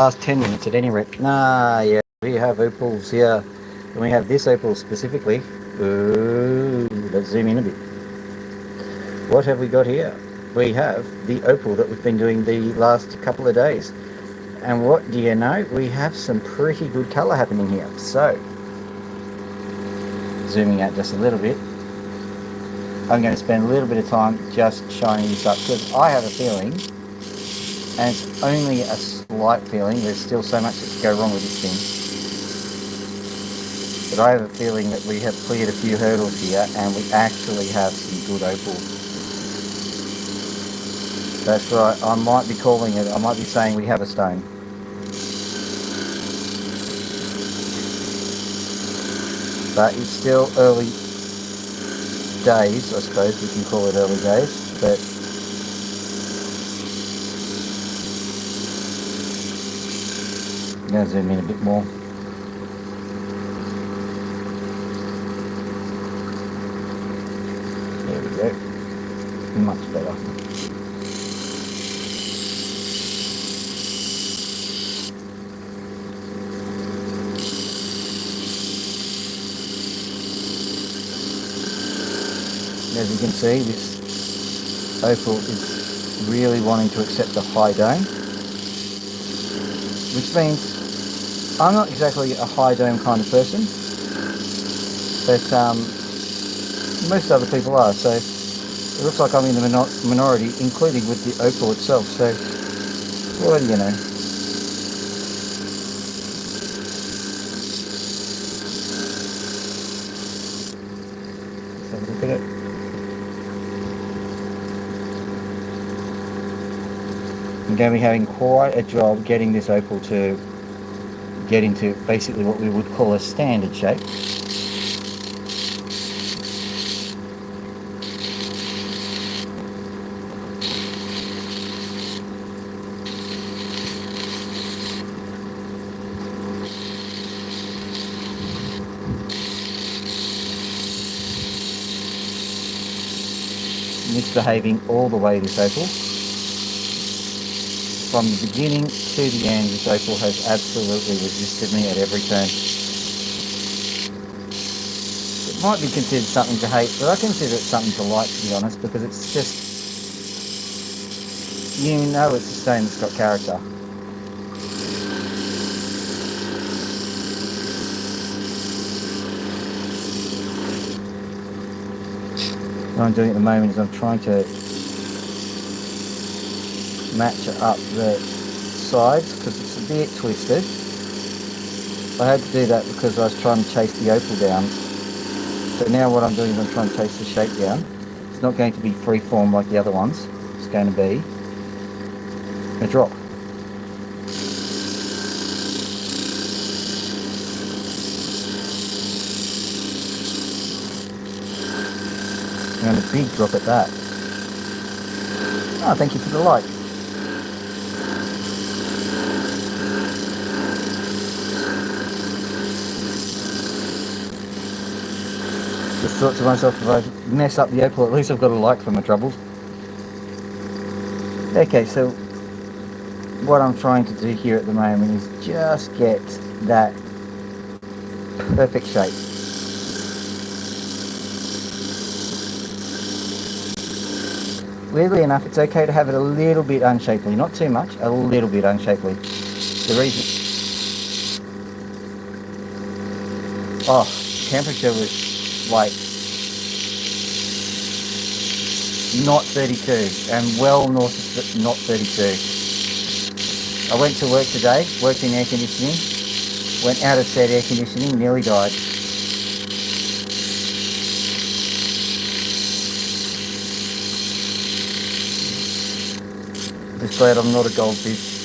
last 10 minutes at any rate. Yeah, we have opals here. And we have this opal specifically. Ooh, let's zoom in a bit. What have we got here? We have the opal that we've been doing the last couple of days. And what do you know? We have some pretty good colour happening here. So, zooming out just a little bit, I'm going to spend a little bit of time just showing this up because I have a feeling, and it's only a slight feeling, there's still so much that could go wrong with this thing, but I have a feeling that we have cleared a few hurdles here and we actually have some good opal. That's right, I might be calling it, I might be saying we have a stone. But it's still early days, I suppose we can call it early days, but I'm going to zoom in a bit more. There we go, much better. As you can see, this opal is really wanting to accept the high dome, which means I'm not exactly a high dome kind of person, but most other people are, so it looks like I'm in the minority, including with the opal itself, so what do you know. Let's have a look at it. I'm going to be having quite a job getting this opal to get into basically what we would call a standard shape. Misbehaving all the way, this opal. From the beginning to the end, this opal has absolutely resisted me at every turn. It might be considered something to hate, but I consider it something to like, to be honest, because it's just, you know, it's a stone that's got character. What I'm doing at the moment is I'm trying to match up the sides because it's a bit twisted. I had to do that because I was trying to chase the opal down. So now what I'm doing is I'm trying to chase the shape down. It's not going to be free form like the other ones. It's going to be a drop. And a big drop at that. Oh, thank you for the like. Just thought to myself, if I mess up the opal, at least I've got a like for my troubles. Okay, so what I'm trying to do here at the moment is just get that perfect shape. Weirdly enough, it's okay to have it a little bit unshapely, not too much, a little bit unshapely. The reason, temperature was like not 32 and well north of not 32. I went to work today, worked in air conditioning, went out of said air conditioning, nearly died. Just glad I'm not a goldfish.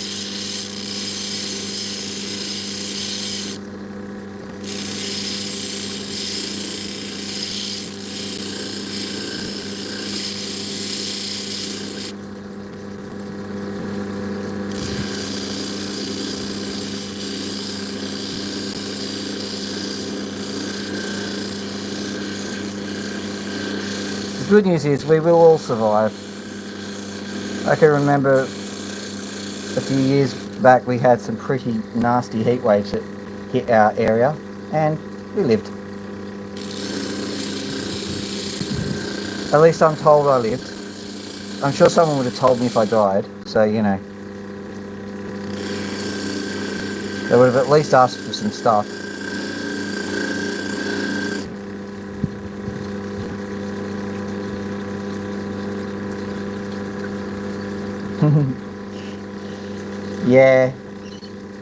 The good news is we will all survive. I can remember a few years back we had some pretty nasty heat waves that hit our area, and we lived. At least I'm told I lived. I'm sure someone would have told me if I died, so you know. They would have at least asked for some stuff. Yeah,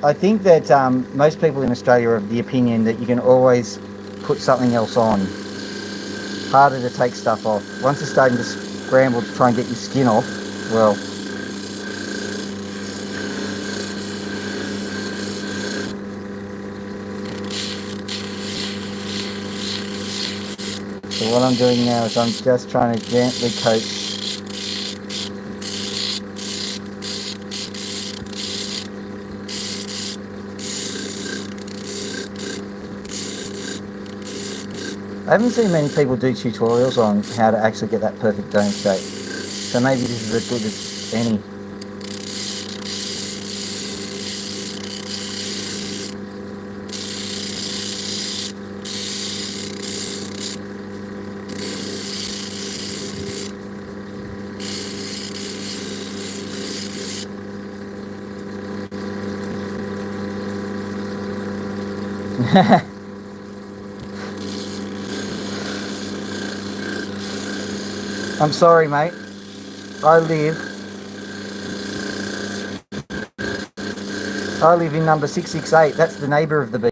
I think that most people in Australia are of the opinion that you can always put something else on. Harder to take stuff off. Once you're starting to scramble to try and get your skin off, well. So what I'm doing now is I'm just trying to gently coat. I haven't seen many people do tutorials on how to actually get that perfect dome shape. So maybe this is as good as any. I'm sorry, mate. I live in number 668. That's the neighbour of the beach.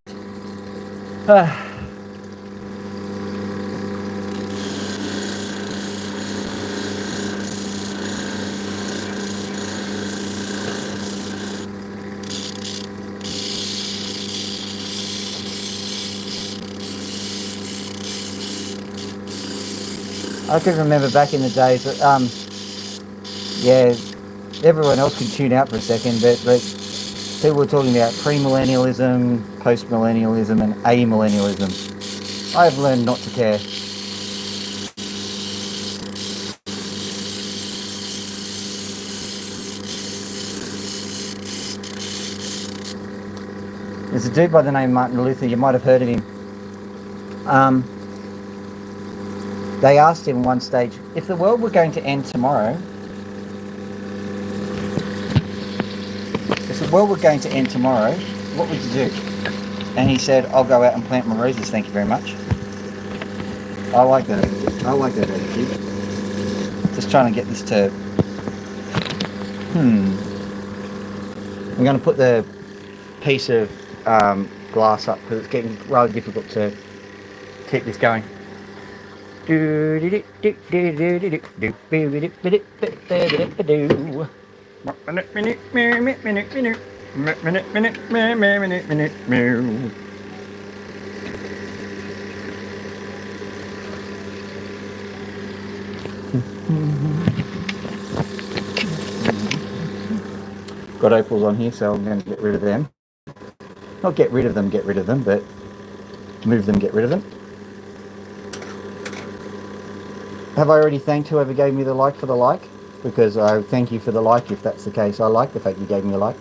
I can remember back in the days that, yeah, everyone else could tune out for a second, but people were talking about premillennialism, postmillennialism, and amillennialism. I've learned not to care. There's a dude by the name of Martin Luther, you might have heard of him. They asked him one stage, if the world were going to end tomorrow, what would you do? And he said, I'll go out and plant my roses, thank you very much. I like that attitude. Just trying to get this to... I'm going to put the piece of glass up because it's getting rather difficult to keep this going. Got opals on here, so I'm going to get rid of them. Not get rid of them, but move them, get rid of them. Have I already thanked whoever gave me the like for the like? Because I thank you for the like if that's the case. I like the fact you gave me a like.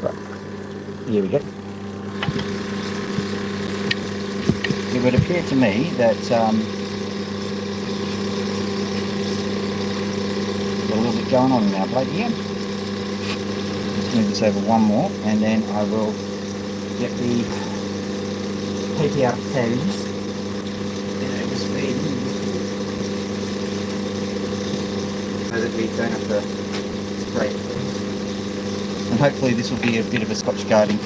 Right, here we go. It would appear to me that got a little bit going on in our plate here. Let's move this over one more, and then I will get the PTR tags. So that we don't have to spray it. And hopefully this will be a bit of a Scotch guarding.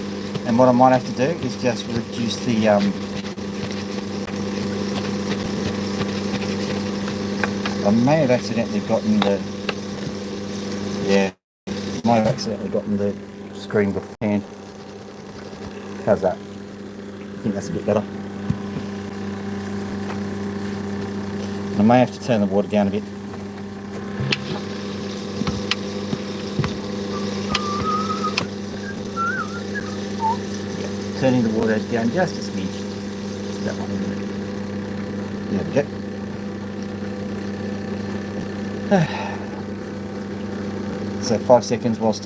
And what I might have to do is just reduce the I may have accidentally gotten the screen beforehand. How's that? I think that's a bit better. I may have to turn the water down a bit. Turning the water down just a smidge. That one, isn't it? There we go. So 5 seconds whilst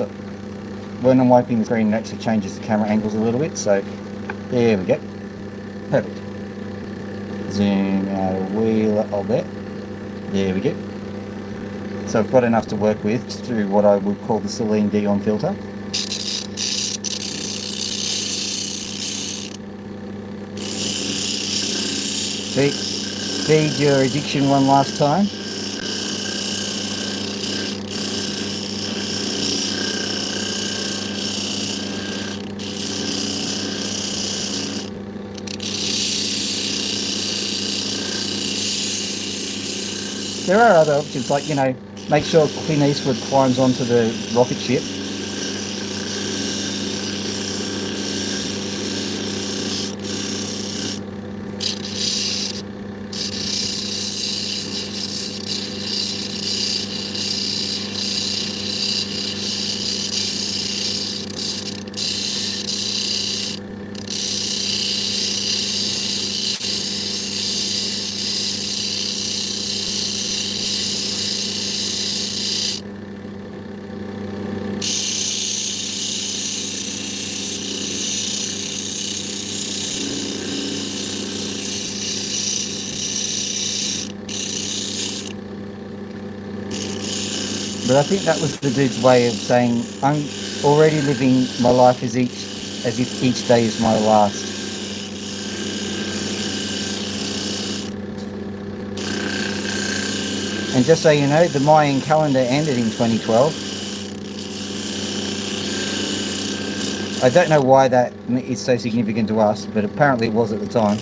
when I'm wiping the screen, it actually changes the camera angles a little bit. So there we go. Perfect. Zoom out a wee little bit. There we go. So I've got enough to work with through what I would call the Celine Dion filter. Feed your addiction one last time. There are other options, like, make sure Clint Eastwood climbs onto the rocket ship. But I think that was the dude's way of saying, I'm already living my life as if each day is my last. And just so you know, the Mayan calendar ended in 2012. I don't know why that is so significant to us, but apparently it was at the time.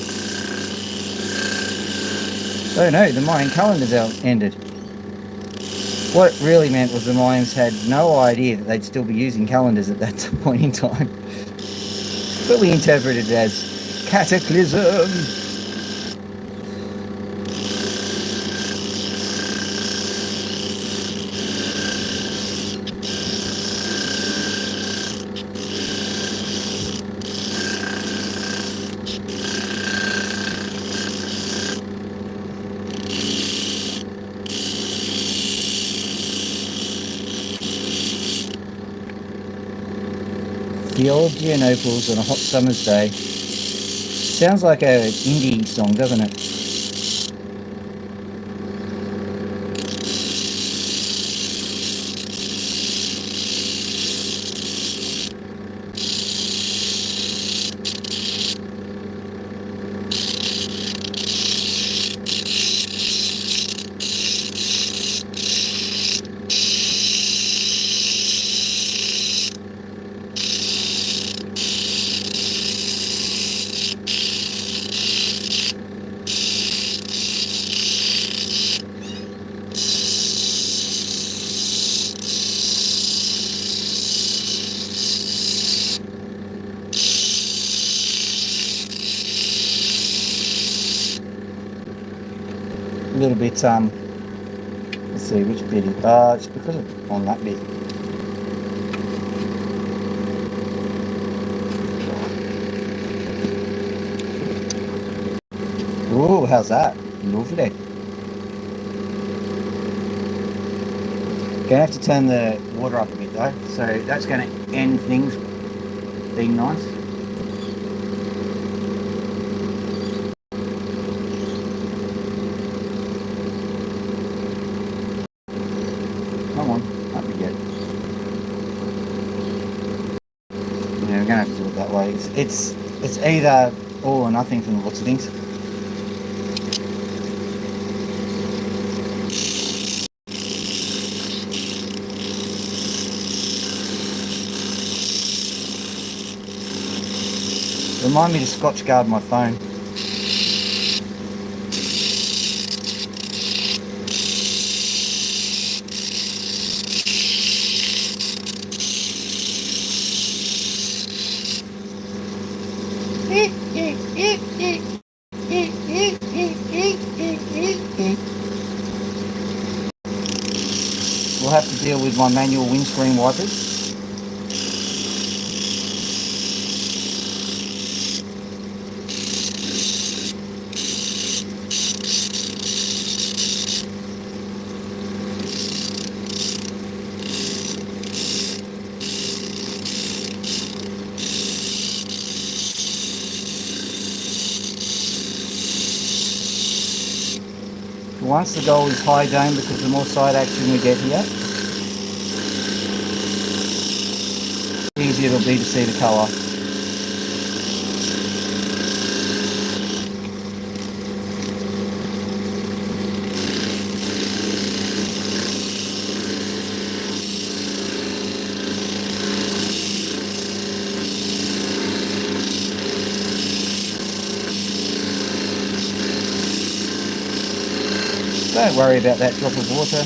Oh no, the Mayan calendar's ended. What it really meant was the Mayans had no idea that they'd still be using calendars at that point in time. But we interpreted it as cataclysm. Georgia and Opals on a hot summer's day. Sounds like an indie song, doesn't it? A little bit, let's see which bit it, it's because of on that bit. Ooh, how's that? Lovely. Gonna have to turn the water up a bit though, so that's gonna end things being nice. Come on, that'd be good. Yeah, we're gonna have to do it that way. It's either all or nothing from the looks of things. Remind me to Scotch guard my phone. We'll have to deal with my manual windscreen wipers. once the gold is high dome, because the more side action we get here, the easier it'll be to see the colour. Don't worry about that drop of water.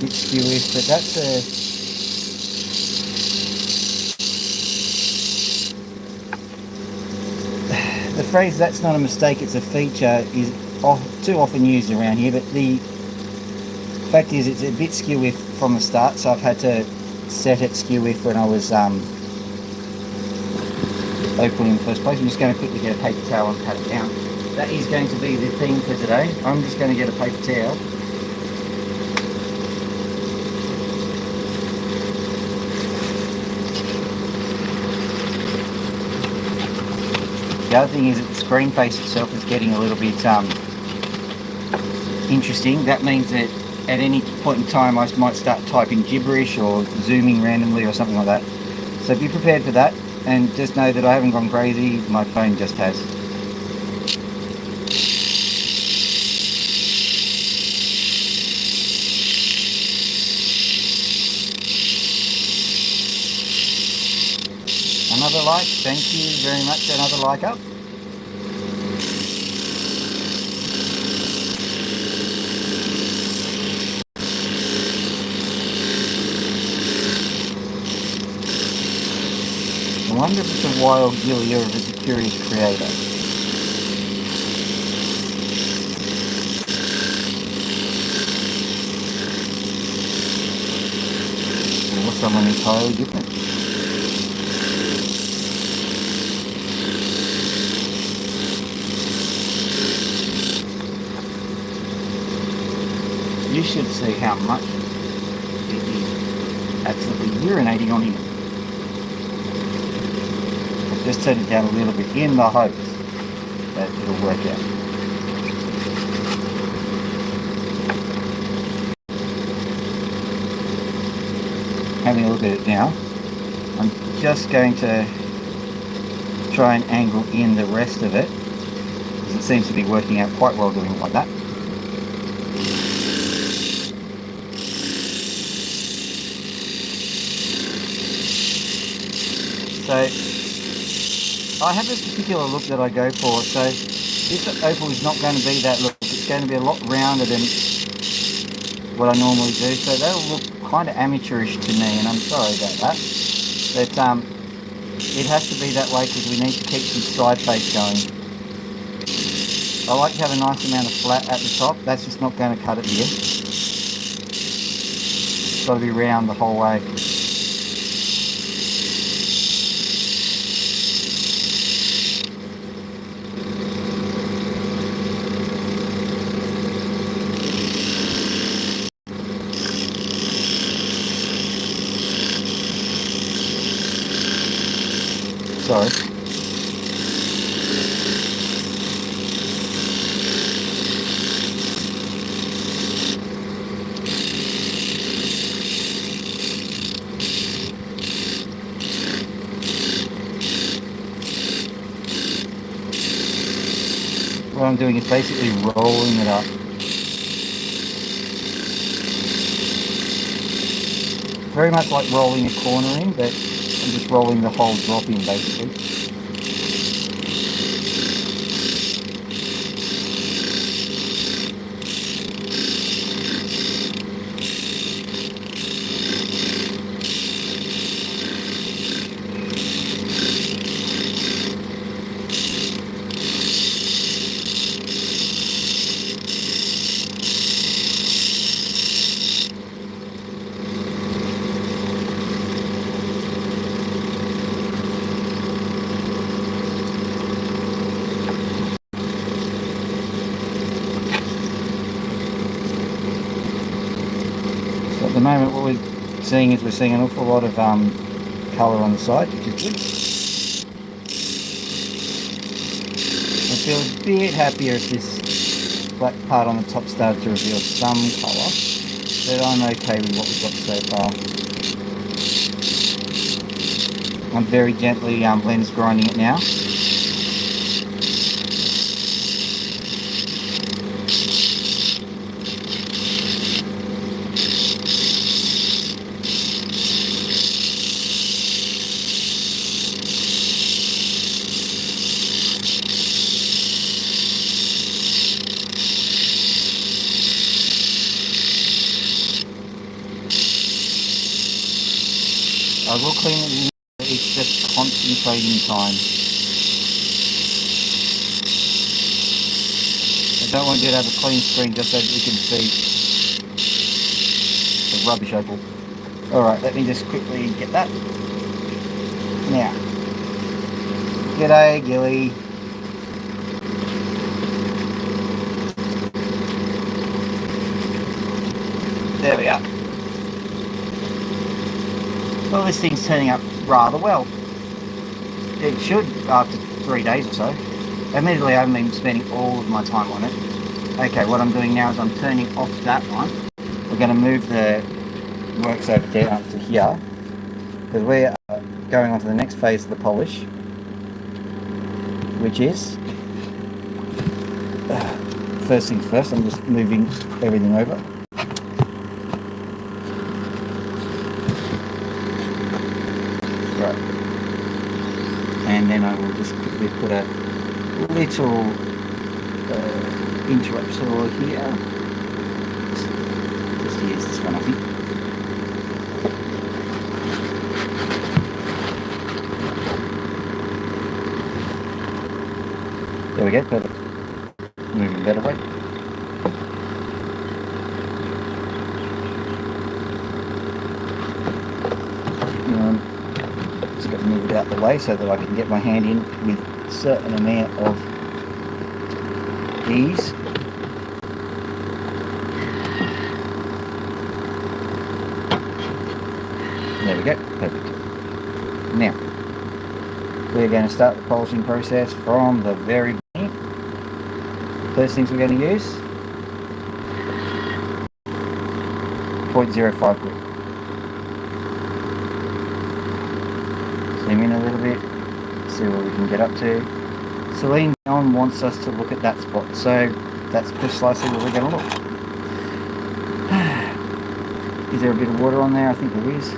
Bit skewish, but that's the phrase "that's not a mistake, it's a feature" is too often used around here, but the fact is it's a bit skew with from the start, so I've had to set it skew with when I was Opal in the first place. I'm just going to quickly get a paper towel and pat it down. That is going to be the theme for today. I'm just going to get a paper towel. The other thing is that the screen face itself is getting a little bit interesting. That means that at any point in time I might start typing gibberish or zooming randomly or something like that. So be prepared for that, and just know that I haven't gone crazy, my phone just has. Another like, thank you very much, another like up. I wonder if it's a wild gilly or if it's a curious creator. Or someone entirely different. You should see how much it is absolutely urinating on him. I've just turned it down a little bit in the hopes that it'll work out. Having a look at it now, I'm just going to try and angle in the rest of it, because it seems to be working out quite well doing it like that. So I have this particular look that I go for. So this opal is not going to be that look. It's going to be a lot rounder than what I normally do. So that'll look kind of amateurish to me, and I'm sorry about that. But it has to be that way because we need to keep some side face going. I like to have a nice amount of flat at the top. That's just not going to cut it here. It's got to be round the whole way. Sorry. What I'm doing is basically rolling it up. Very much like rolling a corner in, but I'm just rolling the whole drop in basically. at the moment what we're seeing is an awful lot of colour on the side, which is good. I feel a bit happier if this black part on the top started to reveal some colour, but I'm okay with what we've got so far. I'm very gently lens grinding it now. I will clean it, it's just concentrating time. I don't want you to have a clean screen just so that you can see the rubbish opal. Alright, let me just quickly get that. Now, g'day Gilly. There we are. Well, this thing's turning up rather well. It should after 3 days or so. Admittedly, I haven't been spending all of my time on it. Okay, what I'm doing now is I'm turning off that one. We're going to move the works over there up to here, because we're going on to the next phase of the polish, which is first things first. I'm just moving everything over. Right, and then I will just quickly put a little interrupter here. Just use this one, I think. There we go, perfect. Moving better way. Just got to move it out the way so that I can get my hand in with a certain amount of ease. There we go, perfect. Now, we're going to start the polishing process from the very beginning. First things we're going to use, 0.05 grit. Zoom in a little bit, see what we can get up to. Celine Dion wants us to look at that spot, so that's precisely where we're going to look. Is there a bit of water on there? I think there is.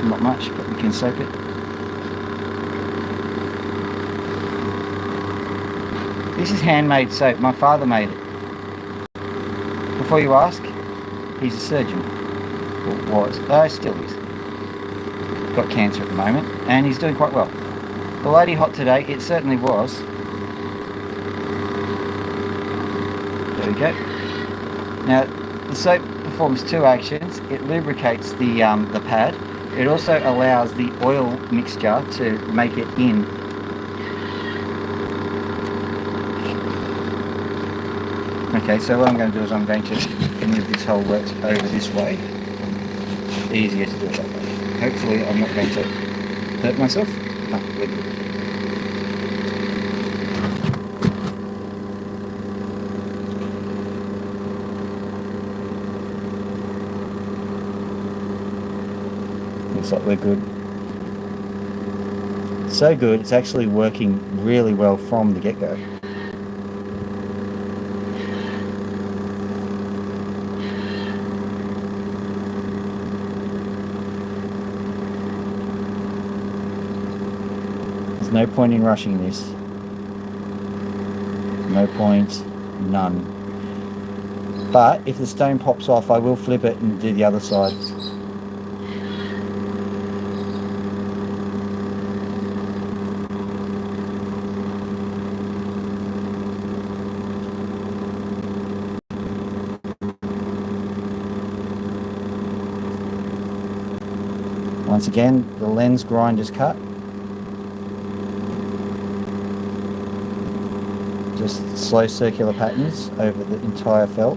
Not much, but we can soak it. This is handmade soap. My father made it. Before you ask, he's a surgeon. Or was. Still is. Got cancer at the moment, and he's doing quite well. Bloody hot today, it certainly was. There we go. Now, the soap performs two actions. It lubricates the pad. It also allows the oil mixture to make it in. Okay, so what I'm going to do is I'm going to move this whole works over this way. Easier to do it that way. Hopefully I'm not going to hurt myself. No, we're good. Looks like we're good. So good, it's actually working really well from the get-go. There's no point in rushing this. No point, none. But if the stone pops off, I will flip it and do the other side. Once again, the lens grind is cut. Just slow circular patterns over the entire felt.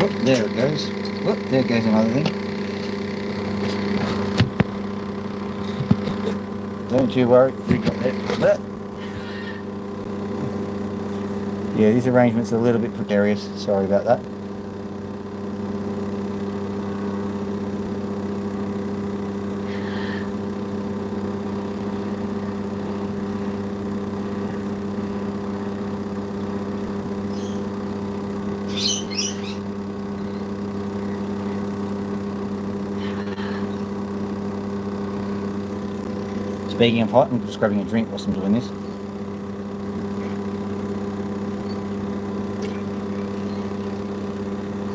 Whoop, there it goes. Whoop, there goes another thing. Don't you worry, we got that. Yeah, these arrangements are a little bit precarious. Sorry about that. Speaking of hot, I'm just grabbing a drink whilst I'm doing this.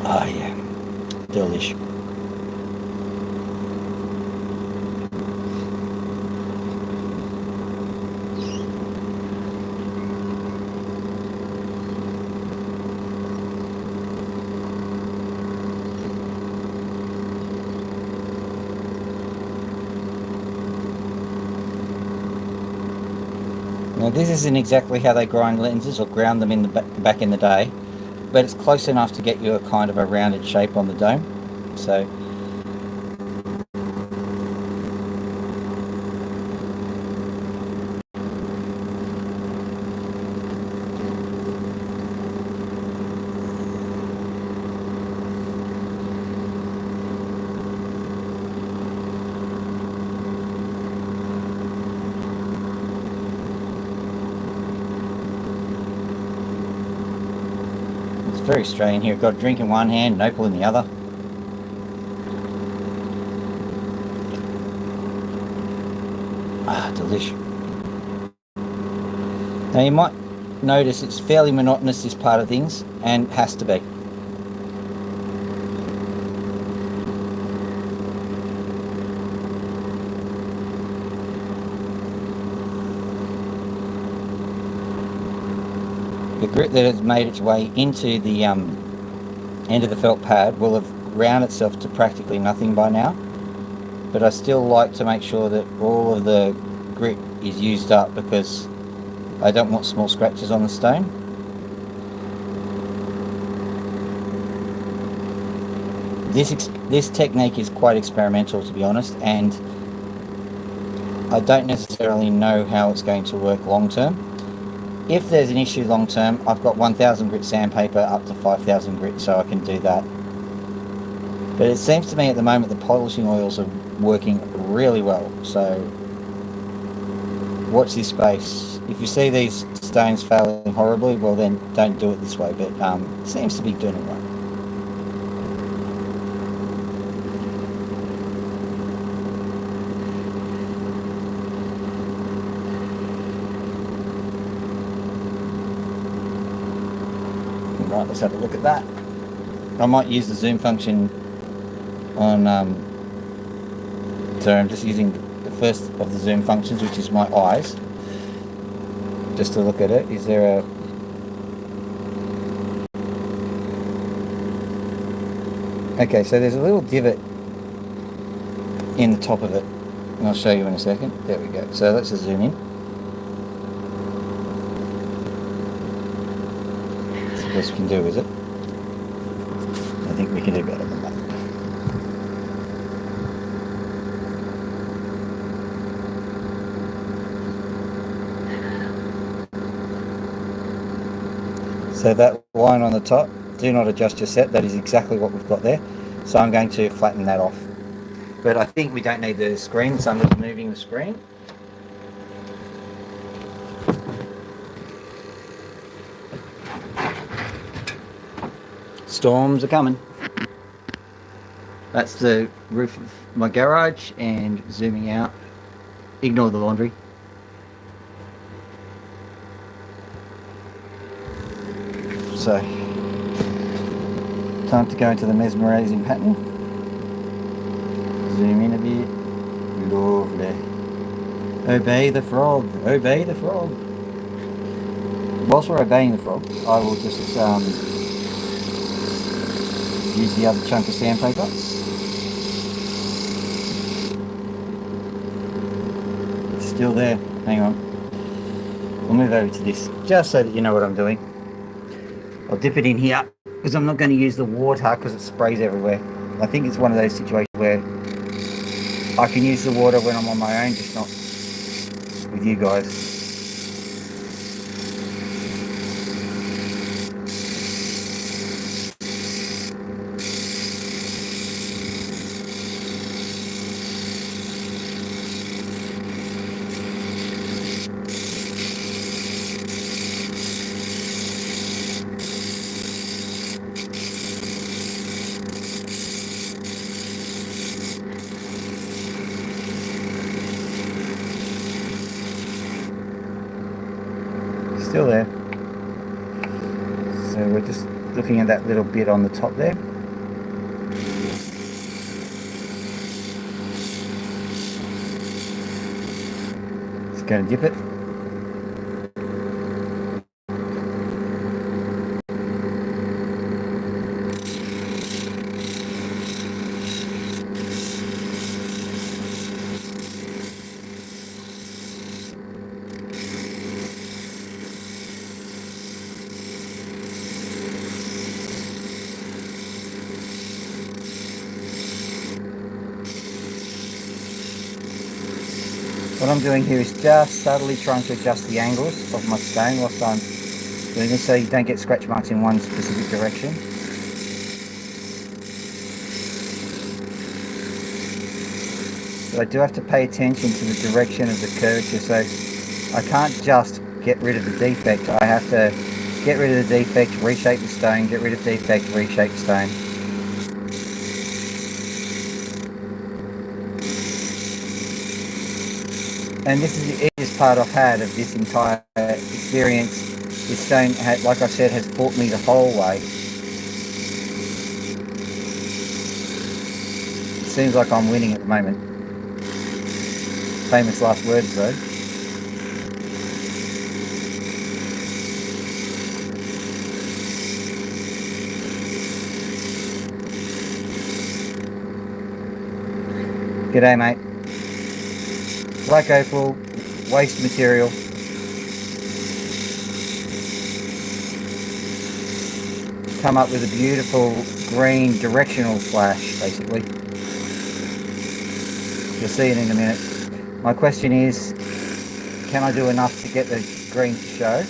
Oh yeah, delish. Now this isn't exactly how they grind lenses or ground them in the back in the day, but it's close enough to get you a kind of a rounded shape on the dome. So it's very strange here. I've got a drink in one hand, an opal in the other. Ah, delish. Now you might notice it's fairly monotonous, this part of things, and has to be. The grit that has made its way into the end of the felt pad will have ground itself to practically nothing by now, but I still like to make sure that all of the grit is used up because I don't want small scratches on the stone. This technique is quite experimental, to be honest, and I don't necessarily know how it's going to work long term. If there's an issue long term, I've got 1000 grit sandpaper up to 5000 grit, so I can do that. But it seems to me at the moment the polishing oils are working really well, so watch this space. If you see these stones failing horribly, well then don't do it this way, but it seems to be doing it right. Right, let's have a look at that. I might use the zoom function on, so I'm just using the first of the zoom functions, which is my eyes, just to look at it. Is there a... Okay, so there's a little divot in the top of it, and I'll show you in a second. There we go. So let's just zoom in. That's the best we can do, is it? I think we can do better than that. So that line on the top, do not adjust your set. That is exactly what we've got there. So I'm going to flatten that off. But I think we don't need the screen, so I'm just moving the screen. Storms are coming. That's the roof of my garage, and zooming out. Ignore the laundry. So, time to go into the mesmerizing pattern. Zoom in a bit. Lovely. Obey the frog. Obey the frog. Whilst we're obeying the frog, I will just use the other chunk of sandpaper. It's still there. Hang on. We'll move over to this just so that you know what I'm doing. I'll dip it in here because I'm not going to use the water because it sprays everywhere. I think it's one of those situations where I can use the water when I'm on my own, just not with you guys. Still there. So we're just looking at that little bit on the top there. Just going to dip it. What I'm doing here is just subtly trying to adjust the angles of my stone whilst I'm doing this so you don't get scratch marks in one specific direction. But I do have to pay attention to the direction of the curvature, so I can't just get rid of the defect. I have to get rid of the defect, reshape the stone, get rid of defect, reshape the stone. And this is the easiest part I've had of this entire experience. This stone, like I said, has brought me the whole way. It seems like I'm winning at the moment. Famous last words though. G'day mate. Black opal, waste material. Come up with a beautiful green directional flash, basically. You'll see it in a minute. My question is, can I do enough to get the green to show?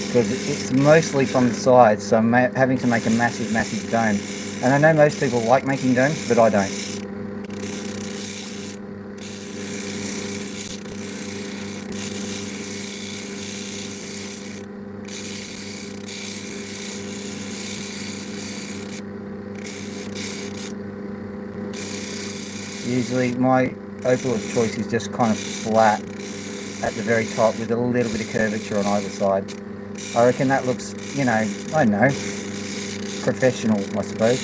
Because it's mostly from the sides, so I'm having to make a massive, massive dome. And I know most people like making domes, but I don't. Usually my opal of choice is just kind of flat at the very top with a little bit of curvature on either side. I reckon that looks, you know, I don't know, professional, I suppose.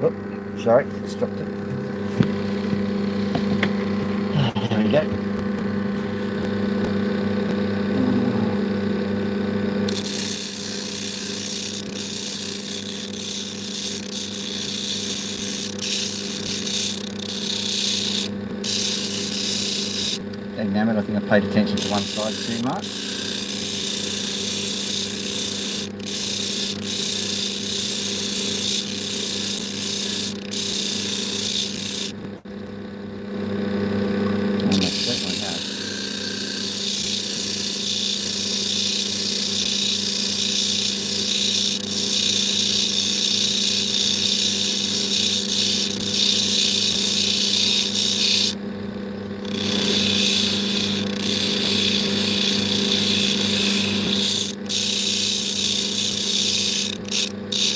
Oh, sorry, just dropped it. There we go. Damn it, I think I paid attention to one side too much. I certainly have.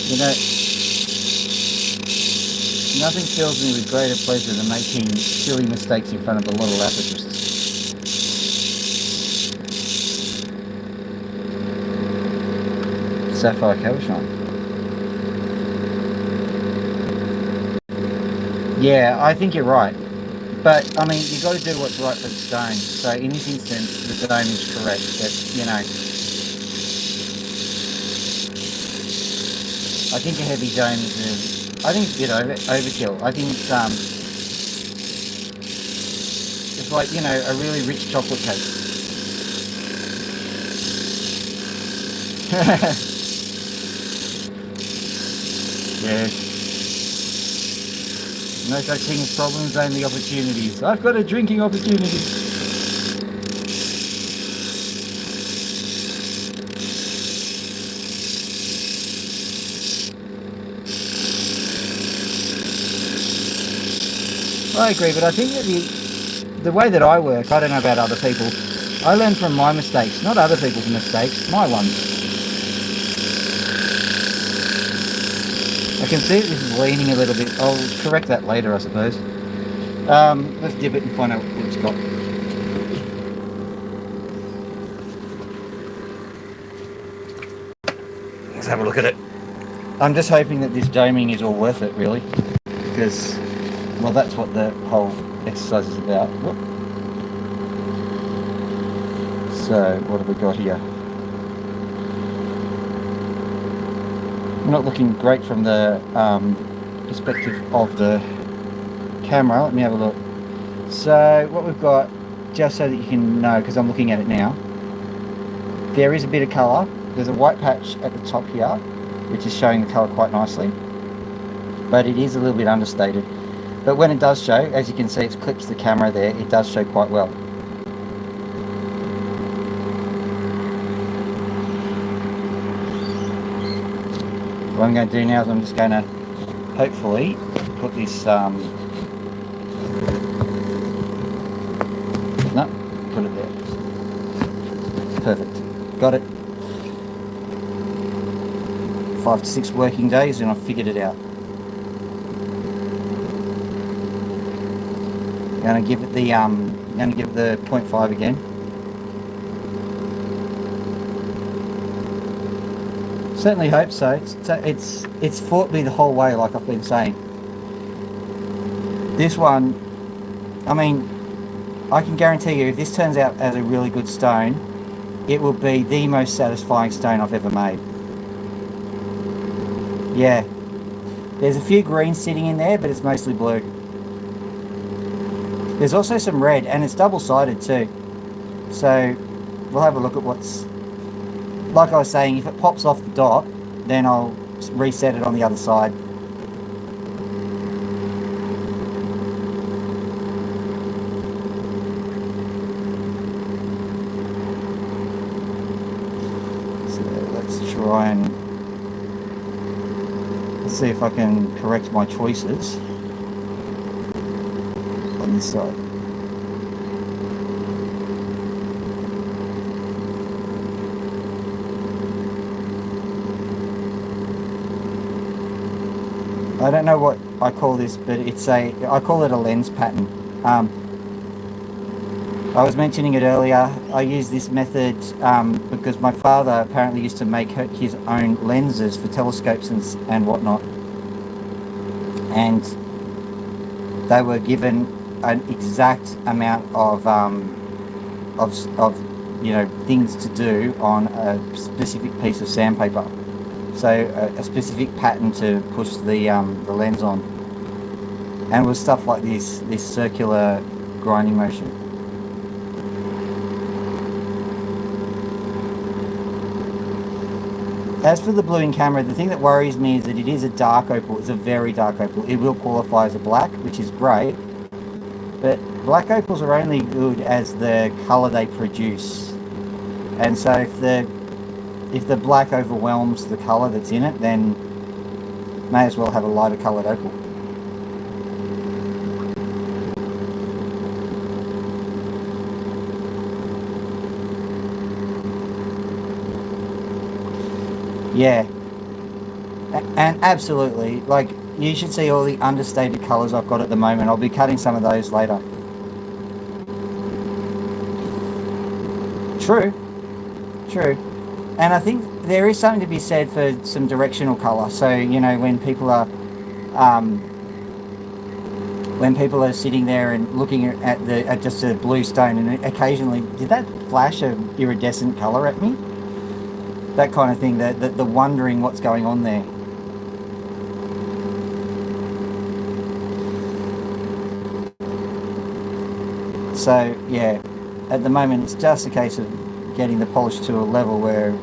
You know, nothing fills me with greater pleasure than making silly mistakes in front of a lot of lapidarists. Sapphire Cabochon. Yeah, I think you're right. But, I mean, you've got to do what's right for the stone. So, in this instance, the stone is correct. That, you know, I think a heavy dome is I think it's a bit overkill. I think it's like, you know, a really rich chocolate cake. Yeah. No such thing as problems, only opportunities. I've got a drinking opportunity. I agree, but I think that the way that I work, I don't know about other people, I learn from my mistakes, not other people's mistakes, my ones. I can see that this is leaning a little bit. I'll correct that later, I suppose. Let's dip it and find out what it's got. Let's have a look at it. I'm just hoping that this doming is all worth it, really, because, well, that's what the whole exercise is about. Whoop. So, what have we got here? Not looking great from the perspective of the camera. Let me have a look. So, what we've got, just so that you can know, because I'm looking at it now, there is a bit of colour. There's a white patch at the top here, which is showing the colour quite nicely, but it is a little bit understated. But when it does show, as you can see, it's clipped the camera there, it does show quite well. What I'm going to do now is I'm just going to hopefully put this, no, put it there. Perfect. Got it. 5 to 6 working days and I've figured it out. I'm going to give it the 0.5 again. Certainly hope so. It's fought me the whole way, like I've been saying. This one, I mean, I can guarantee you, if this turns out as a really good stone, it will be the most satisfying stone I've ever made. Yeah, there's a few greens sitting in there, but it's mostly blue. There's also some red, and it's double-sided too. So we'll have a look at what's... Like I was saying, if it pops off the dot, then I'll reset it on the other side. So let's try and... Let's see if I can correct my choices on this side. I don't know what I call this, but I call it a lens pattern. I was mentioning it earlier. I use this method because my father apparently used to make his own lenses for telescopes and whatnot, and they were given an exact amount of things to do on a specific piece of sandpaper. So a specific pattern to push the lens on, and it was stuff like this circular grinding motion. As for the blue in camera, the thing that worries me is that it is a dark opal. It's a very dark opal. It will qualify as a black, which is great, but black opals are only good as the colour they produce, and so if the black overwhelms the colour that's in it, then may as well have a lighter coloured opal. Yeah, and absolutely, like, you should see all the understated colours I've got at the moment. I'll be cutting some of those later. True. And I think there is something to be said for some directional colour. So, you know, when people are sitting there and looking at just a blue stone, and occasionally, did that flash an iridescent colour at me? That kind of thing. The wondering what's going on there. So yeah, at the moment it's just a case of getting the polish to a level where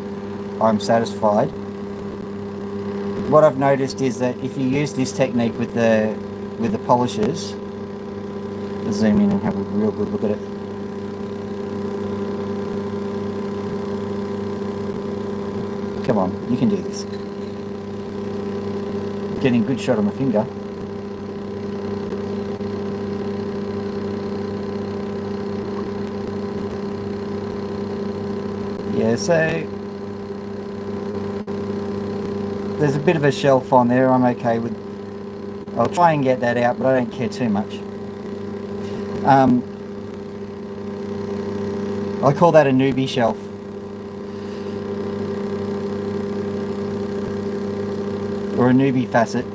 I'm satisfied. What I've noticed is that if you use this technique with the polishers, let's zoom in and have a real good look at it. Come on, you can do this. Getting a good shot on my finger. Yeah, so there's a bit of a shelf on there. I'm okay with. I'll try and get that out, but I don't care too much. I call that a newbie shelf. Or a newbie facet.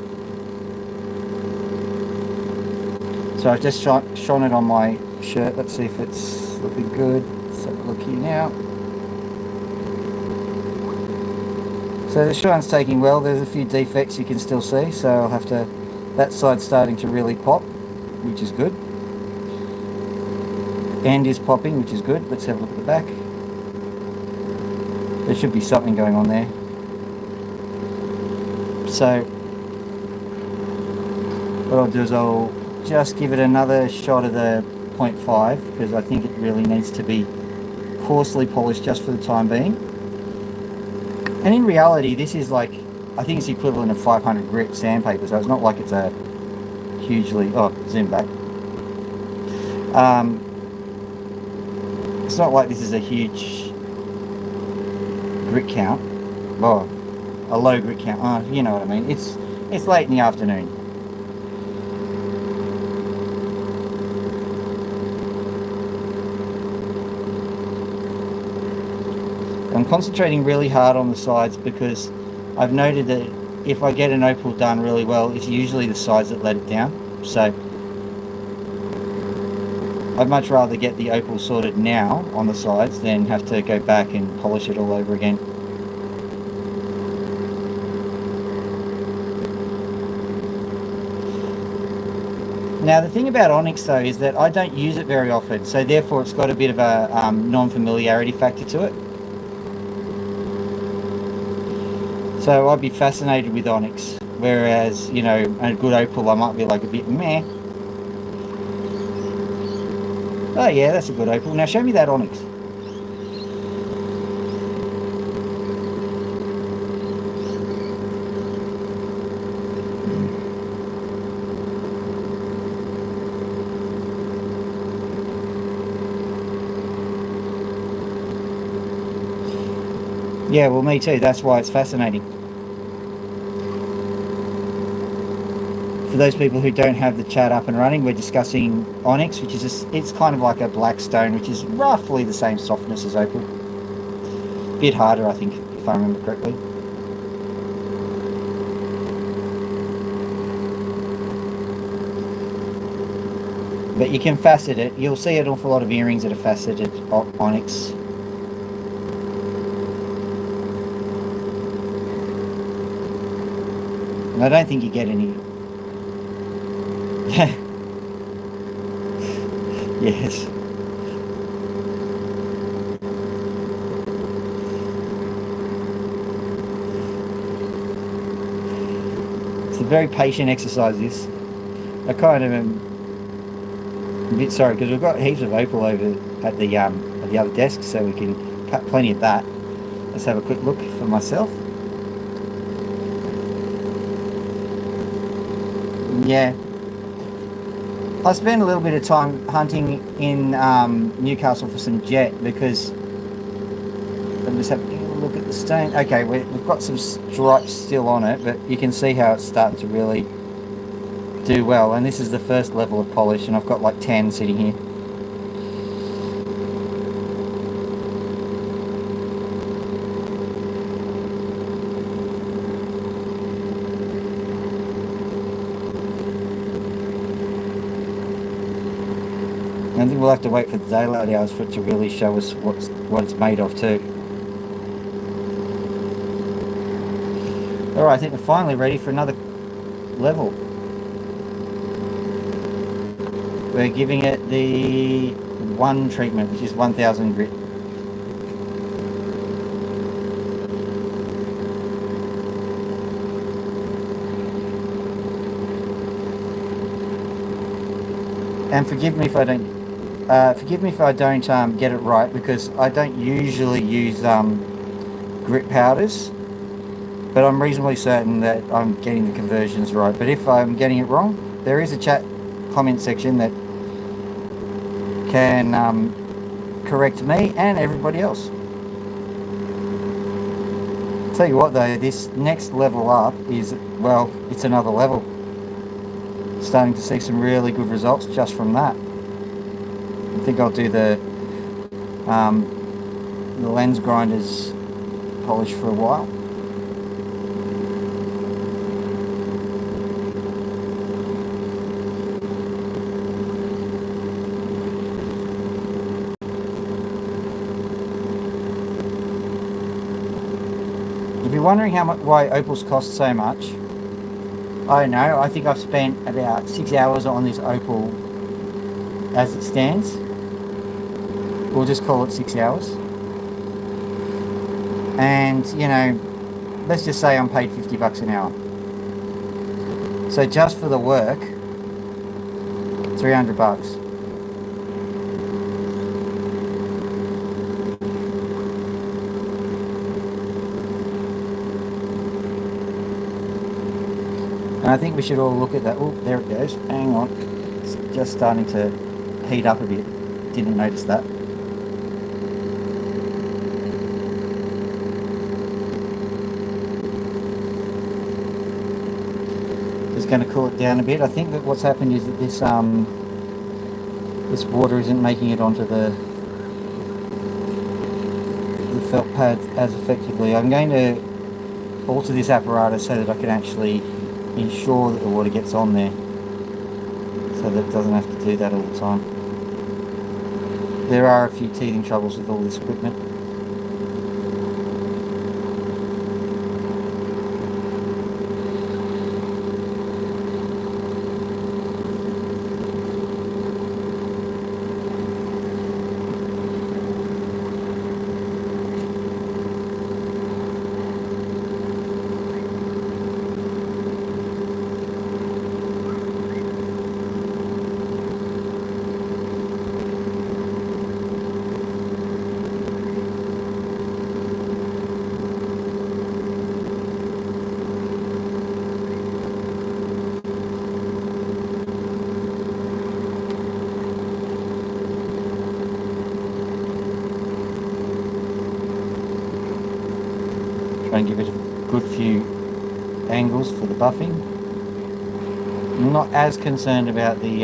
So I've just shone it on my shirt. Let's see if it's looking good. Let's have a look here now. So the shine's taking well. There's a few defects you can still see, so I'll have to. That side's starting to really pop, which is good. End is popping, which is good. Let's have a look at the back. There should be something going on there. So what I'll do is I'll just give it another shot of the 0.5 because I think it really needs to be coarsely polished just for the time being. And in reality, this is like, I think it's the equivalent of 500 grit sandpaper, so it's not like it's a hugely, zoom back. It's not like this is a huge grit count. Oh, a low grit count. Oh, you know what I mean. It's late in the afternoon. I'm concentrating really hard on the sides because I've noted that if I get an opal done really well, it's usually the sides that let it down. So I'd much rather get the opal sorted now on the sides than have to go back and polish it all over again. Now the thing about onyx though is that I don't use it very often, so therefore it's got a bit of a non-familiarity factor to it. So I'd be fascinated with onyx, whereas, you know, a good opal I might be like a bit meh. Oh yeah, that's a good opal. Now show me that onyx. Yeah, well, me too. That's why it's fascinating. For those people who don't have the chat up and running, we're discussing onyx, which is it's kind of like a black stone, which is roughly the same softness as opal. A bit harder, I think, if I remember correctly. But you can facet it. You'll see an awful lot of earrings that are faceted onyx. And I don't think you get any. Yes. It's a very patient exercise, this. I kind of am a bit sorry because we've got heaps of opal over at the other desk, so we can cut plenty of that. Let's have a quick look for myself. Yeah. I spent a little bit of time hunting in Newcastle for some jet because I'm just having a look at the stain. Okay, we've got some stripes still on it, but you can see how it's starting to really do well. And this is the first level of polish, and I've got like 10 sitting here. I think we'll have to wait for the daylight hours for it to really show us what it's made of too. Alright, I think we're finally ready for another level. We're giving it the 1 treatment, which is 1000 grit. And forgive me if I don't get it right, because I don't usually use grit powders, but I'm reasonably certain that I'm getting the conversions right. But if I'm getting it wrong, there is a chat comment section that can correct me and everybody else. Tell you what though, this next level up is, well, it's another level. Starting to see some really good results just from that. I think I'll do the lens grinders polish for a while. If you're wondering why Opals cost so much, I don't know. I think I've spent about 6 hours on this Opal as it stands. We'll just call it 6 hours. And, you know, let's just say I'm paid $50 an hour. So just for the work, $300. And I think we should all look at that. Oh, there it goes. Hang on. It's just starting to heat up a bit. Didn't notice that. Just going to cool it down a bit. I think that what's happened is that this water isn't making it onto the felt pad as effectively. I'm going to alter this apparatus so that I can actually ensure that the water gets on there, so that it doesn't have to do that all the time. There are a few teething troubles with all this equipment. Try and give it a good few angles for the buffing. I'm not as concerned about the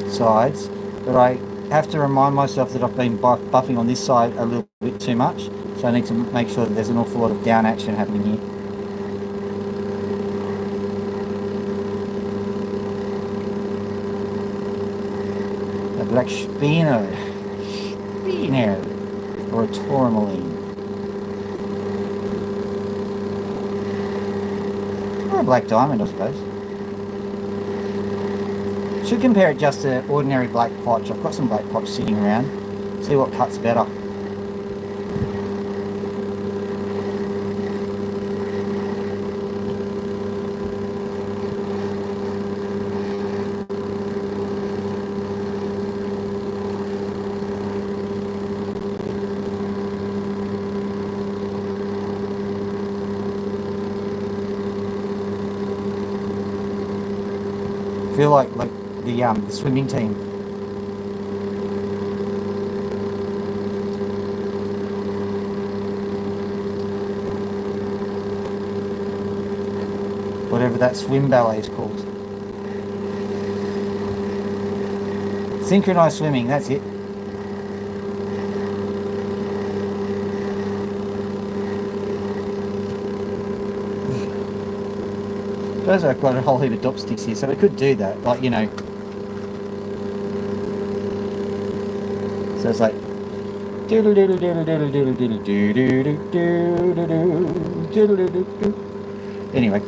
sides, but I have to remind myself that I've been buffing on this side a little bit too much, so I need to make sure that there's an awful lot of down action happening here. A black spinner or a tourmaline. Or a black diamond, I suppose. Should compare it just to ordinary black potch. I've got some black potch sitting around. See what cuts better. I feel like the swimming team. Whatever that swim ballet is called. Synchronized swimming, that's it. Suppose I've got a whole heap of dopsticks here, so we could do that, like, you know. So it's like doodle doodle doodle doodle doodle doodle doodle doodle doodle doodle. Anyway.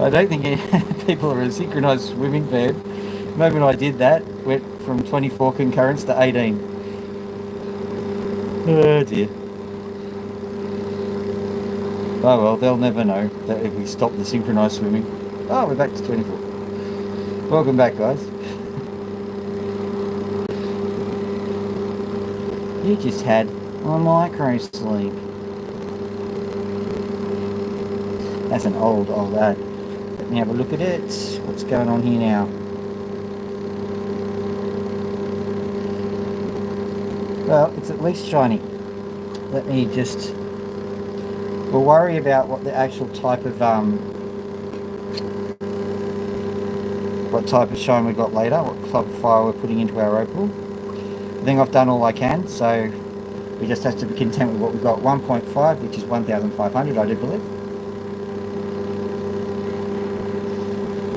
I don't think any people are a synchronised swimming fan. The moment I did that, went from 24 concurrents to 18. Oh dear. Oh well, they'll never know that if we stop the synchronised swimming. Oh, we're back to 24. Welcome back, guys. You just had a micro sleep. That's an old ad. Let me have a look at it. What's going on here now? Well, it's at least shiny. Let me just... We'll worry about what the actual type of what type of shine we got later, what type of fire we're putting into our opal. I think I've done all I can, so we just have to be content with what we've got. 1.5, which is 1,500, I do believe.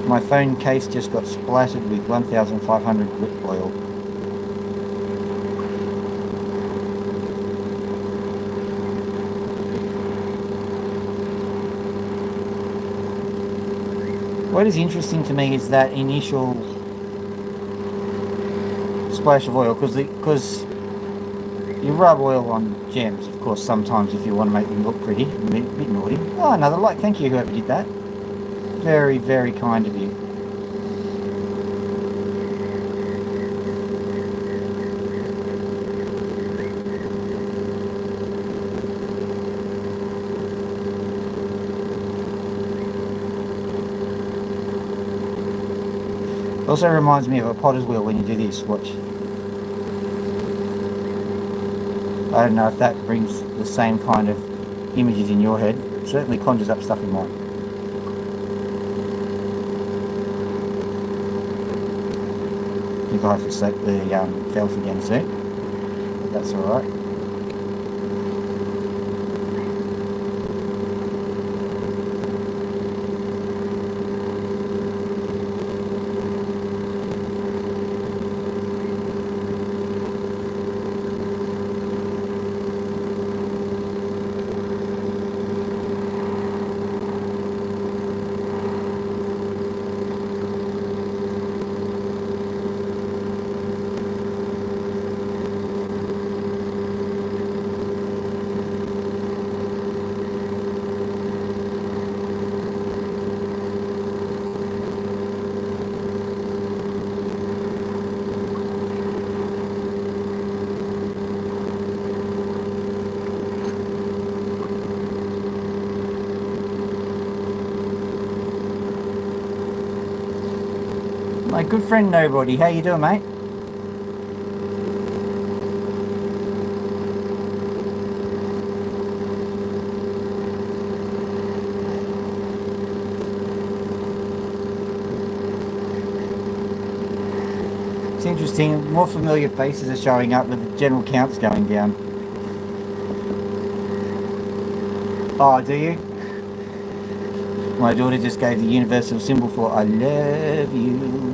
My phone case just got splattered with 1,500 lip oil. What is interesting to me is that initial splash of oil, because you rub oil on gems, of course, sometimes if you want to make them look pretty, a bit naughty. Oh, another light. Thank you, whoever did that. Very, very kind of you. Also reminds me of a potter's wheel when you do this. Watch. I don't know if that brings the same kind of images in your head. It certainly conjures up stuff in mine. I think I'll have to set the felt again soon, but that's alright. My good friend Nobody, how you doing, mate? It's interesting, more familiar faces are showing up with the general counts going down. Oh, do you? My daughter just gave the universal symbol for I love you.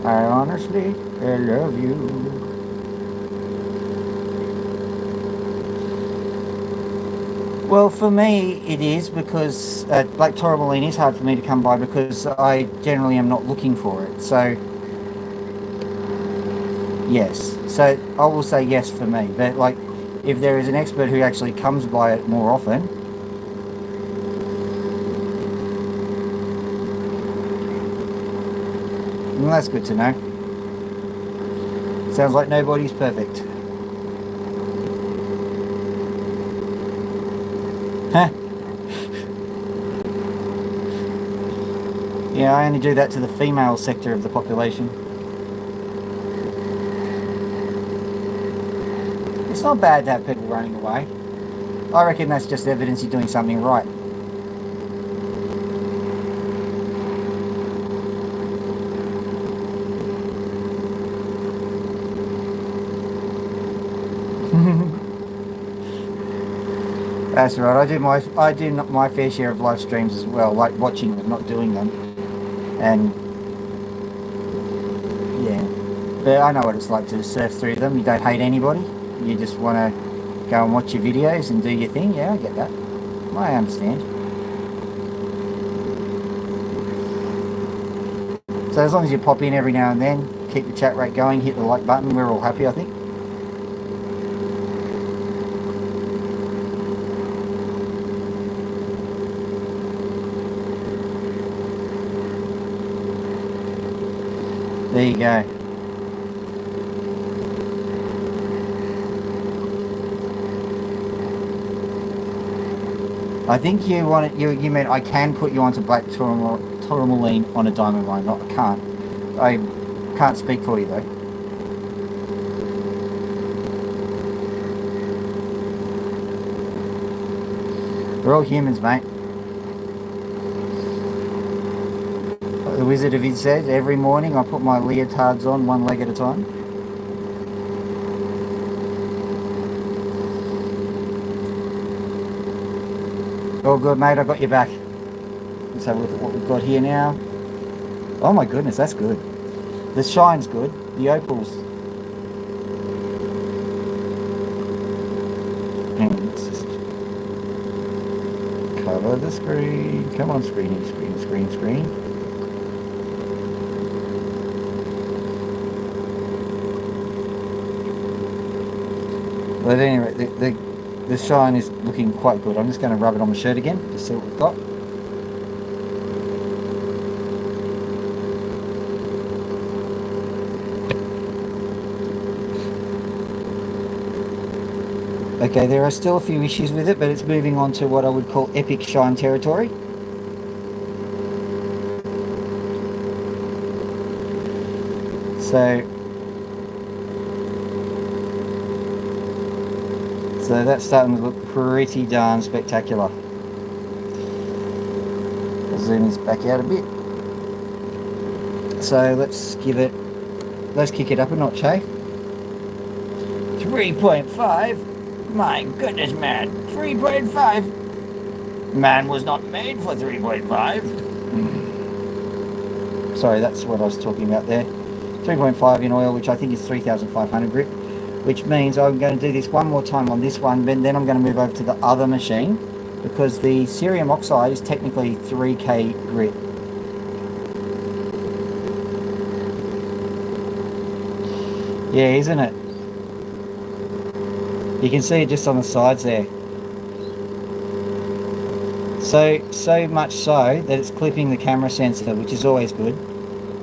I honestly, I love you. Well, for me, it is because Black Tourmaline is hard for me to come by because I generally am not looking for it. So, yes. So, I will say yes for me. But, like, if there is an expert who actually comes by it more often, well, that's good to know. Sounds like nobody's perfect. Huh? Yeah, I only do that to the female sector of the population. It's not bad to have people running away. I reckon that's just evidence you're doing something right. That's right. I do my fair share of live streams as well, like watching them, not doing them. And yeah, but I know what it's like to surf through them. You don't hate anybody. You just want to go and watch your videos and do your thing. Yeah, I get that. I understand. So as long as you pop in every now and then, keep the chat rate going, hit the like button, we're all happy, I think. There you go. I think you want it. You meant I can put you onto black tourmaline on a diamond mine. Not I can't. I can't speak for you though. We're all humans, mate. The Wizard of Iz says every morning I put my leotards on one leg at a time. All good, mate. I got your back. Let's have a look at what we've got here now. Oh my goodness, that's good. The shine's good. The opals. And let's just cover the screen. Come on, screen. But at any rate, the shine is looking quite good. I'm just going to rub it on my shirt again to see what we've got. Okay, there are still a few issues with it, but it's moving on to what I would call epic shine territory. So that's starting to look pretty darn spectacular. I'll zoom this back out a bit. So let's kick it up a notch, hey? 3.5? My goodness, man. 3.5? Man was not made for 3.5. Sorry, that's what I was talking about there. 3.5 in oil, which I think is 3,500 grit. Which means I'm going to do this one more time on this one, but then I'm going to move over to the other machine because the cerium oxide is technically 3K grit. Yeah, isn't it? You can see it just on the sides there. So much so that it's clipping the camera sensor, which is always good.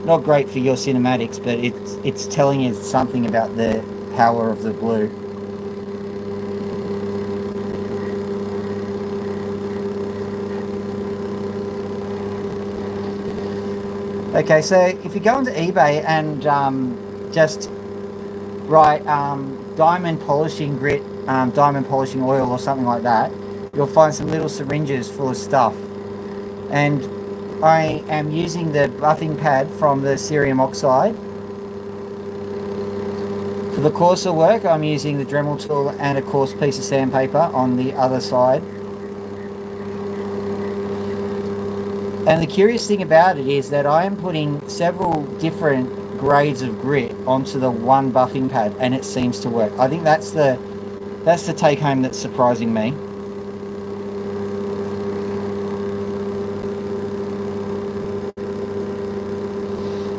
Not great for your cinematics, but it's telling you something about the power of the blue. Okay, so if you go onto eBay and just write diamond polishing grit, diamond polishing oil or something like that, you'll find some little syringes full of stuff. And I am using the buffing pad from the cerium oxide. For the coarser work, I'm using the Dremel tool and a coarse piece of sandpaper on the other side. And the curious thing about it is that I am putting several different grades of grit onto the one buffing pad, and it seems to work. I think that's the take home that's surprising me.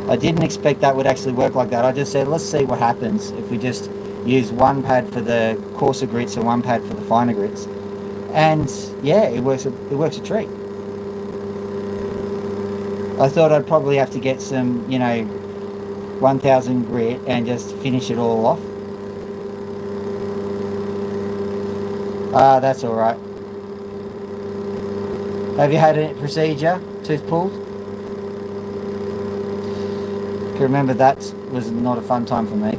I didn't expect that would actually work like that. I just said, let's see what happens if we just use one pad for the coarser grits and one pad for the finer grits. And yeah, it works a treat. I thought I'd probably have to get some, 1,000 grit and just finish it all off. That's all right. Have you had a procedure? Tooth pulled? Remember, that was not a fun time for me.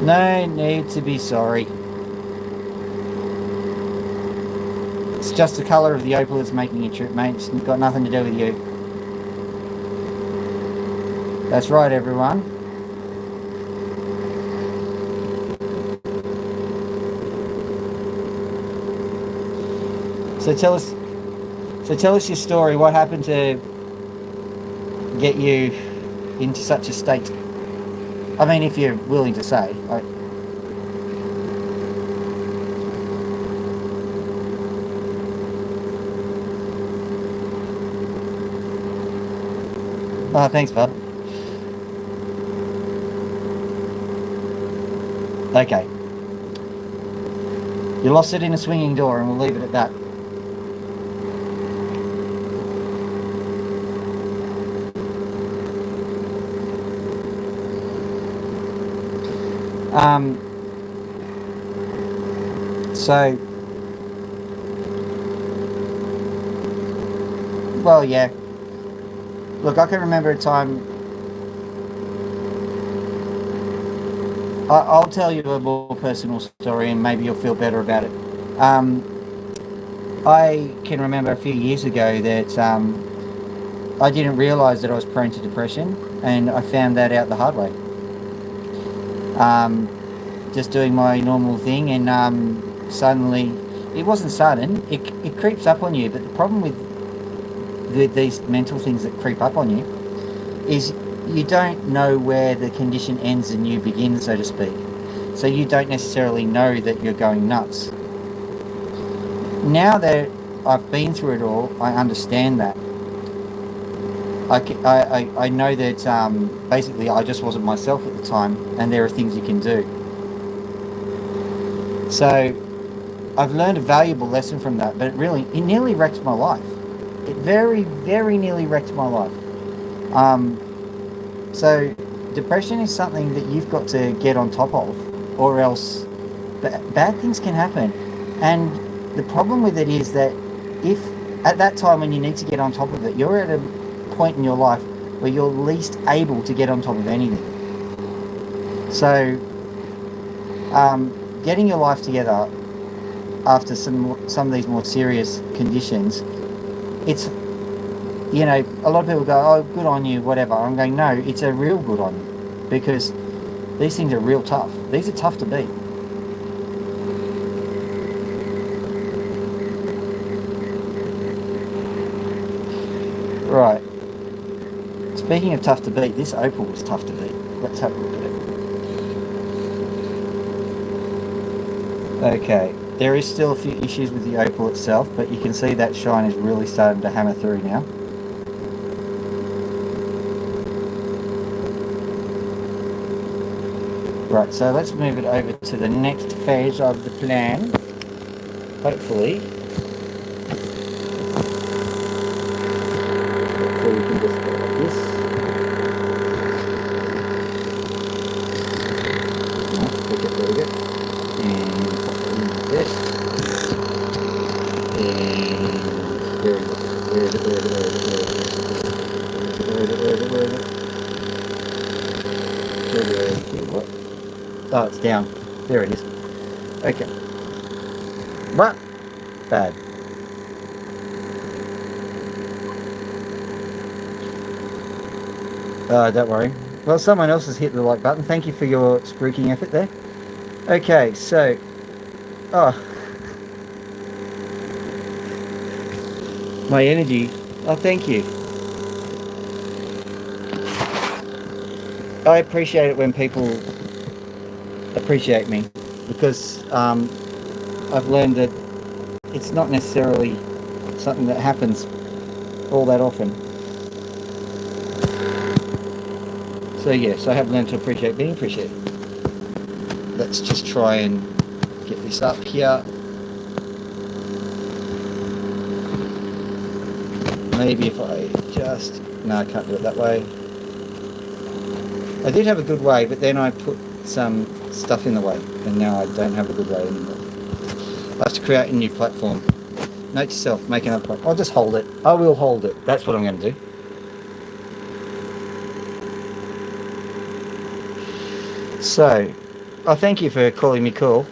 No need to be sorry. It's just the colour of the opal that's making you trip, mate. It's got nothing to do with you. That's right, everyone. So tell us your story. What happened to get you into such a state? I mean, if you're willing to say. Oh, thanks, bud. Okay. You lost it in a swinging door, and we'll leave it at that. Um, so, well, yeah. Look, I can remember a time. I'll tell you a more personal story, and maybe you'll feel better about it. Um, I can remember a few years ago that I didn't realise that I was prone to depression, and I found that out the hard way. Um, just doing my normal thing, and suddenly, it wasn't sudden. It creeps up on you. But the problem with these mental things that creep up on you is you don't know where the condition ends and you begin, so to speak. So you don't necessarily know that you're going nuts. Now that I've been through it all, I understand that. I know that basically I just wasn't myself at the time, and there are things you can do. So I've learned a valuable lesson from that, but it nearly wrecked my life. It very, very nearly wrecked my life. Um, so depression is something that you've got to get on top of, or else bad things can happen. And the problem with it is that if at that time when you need to get on top of it, you're at a point in your life where you're least able to get on top of anything. So getting your life together after some of these more serious conditions, it's, a lot of people go, oh, good on you, whatever. I'm going, no, it's a real good on you, because these things are real tough. These are tough to beat. Right. Speaking of tough to beat, this Opal was tough to beat. Let's have a look at it. Okay. There is still a few issues with the Opal itself, but you can see that shine is really starting to hammer through now. Right, so let's move it over to the next phase of the plan. Hopefully we can just go like this. Very good. And like this. And where is it? Where is it? Where is it? Where is it? Where is it? Where is it? Where is it? What? Oh, it's down. There it is. Okay. What? Bad. Don't worry. Well, someone else has hit the like button. Thank you for your spruiking effort there. Okay, so... Oh. My energy. Oh, thank you. I appreciate it when people appreciate me, because I've learned that it's not necessarily something that happens all that often. So yes, I have learned to appreciate being appreciated. Let's just try and get this up here. Maybe if I just... No, I can't do it that way. I did have a good way, but then I put some stuff in the way, and now I don't have a good way anymore. I have to create a new platform. Note to self, make another platform. I'll just hold it. I will hold it. That's what I'm going to do. So, I thank you for calling me cool.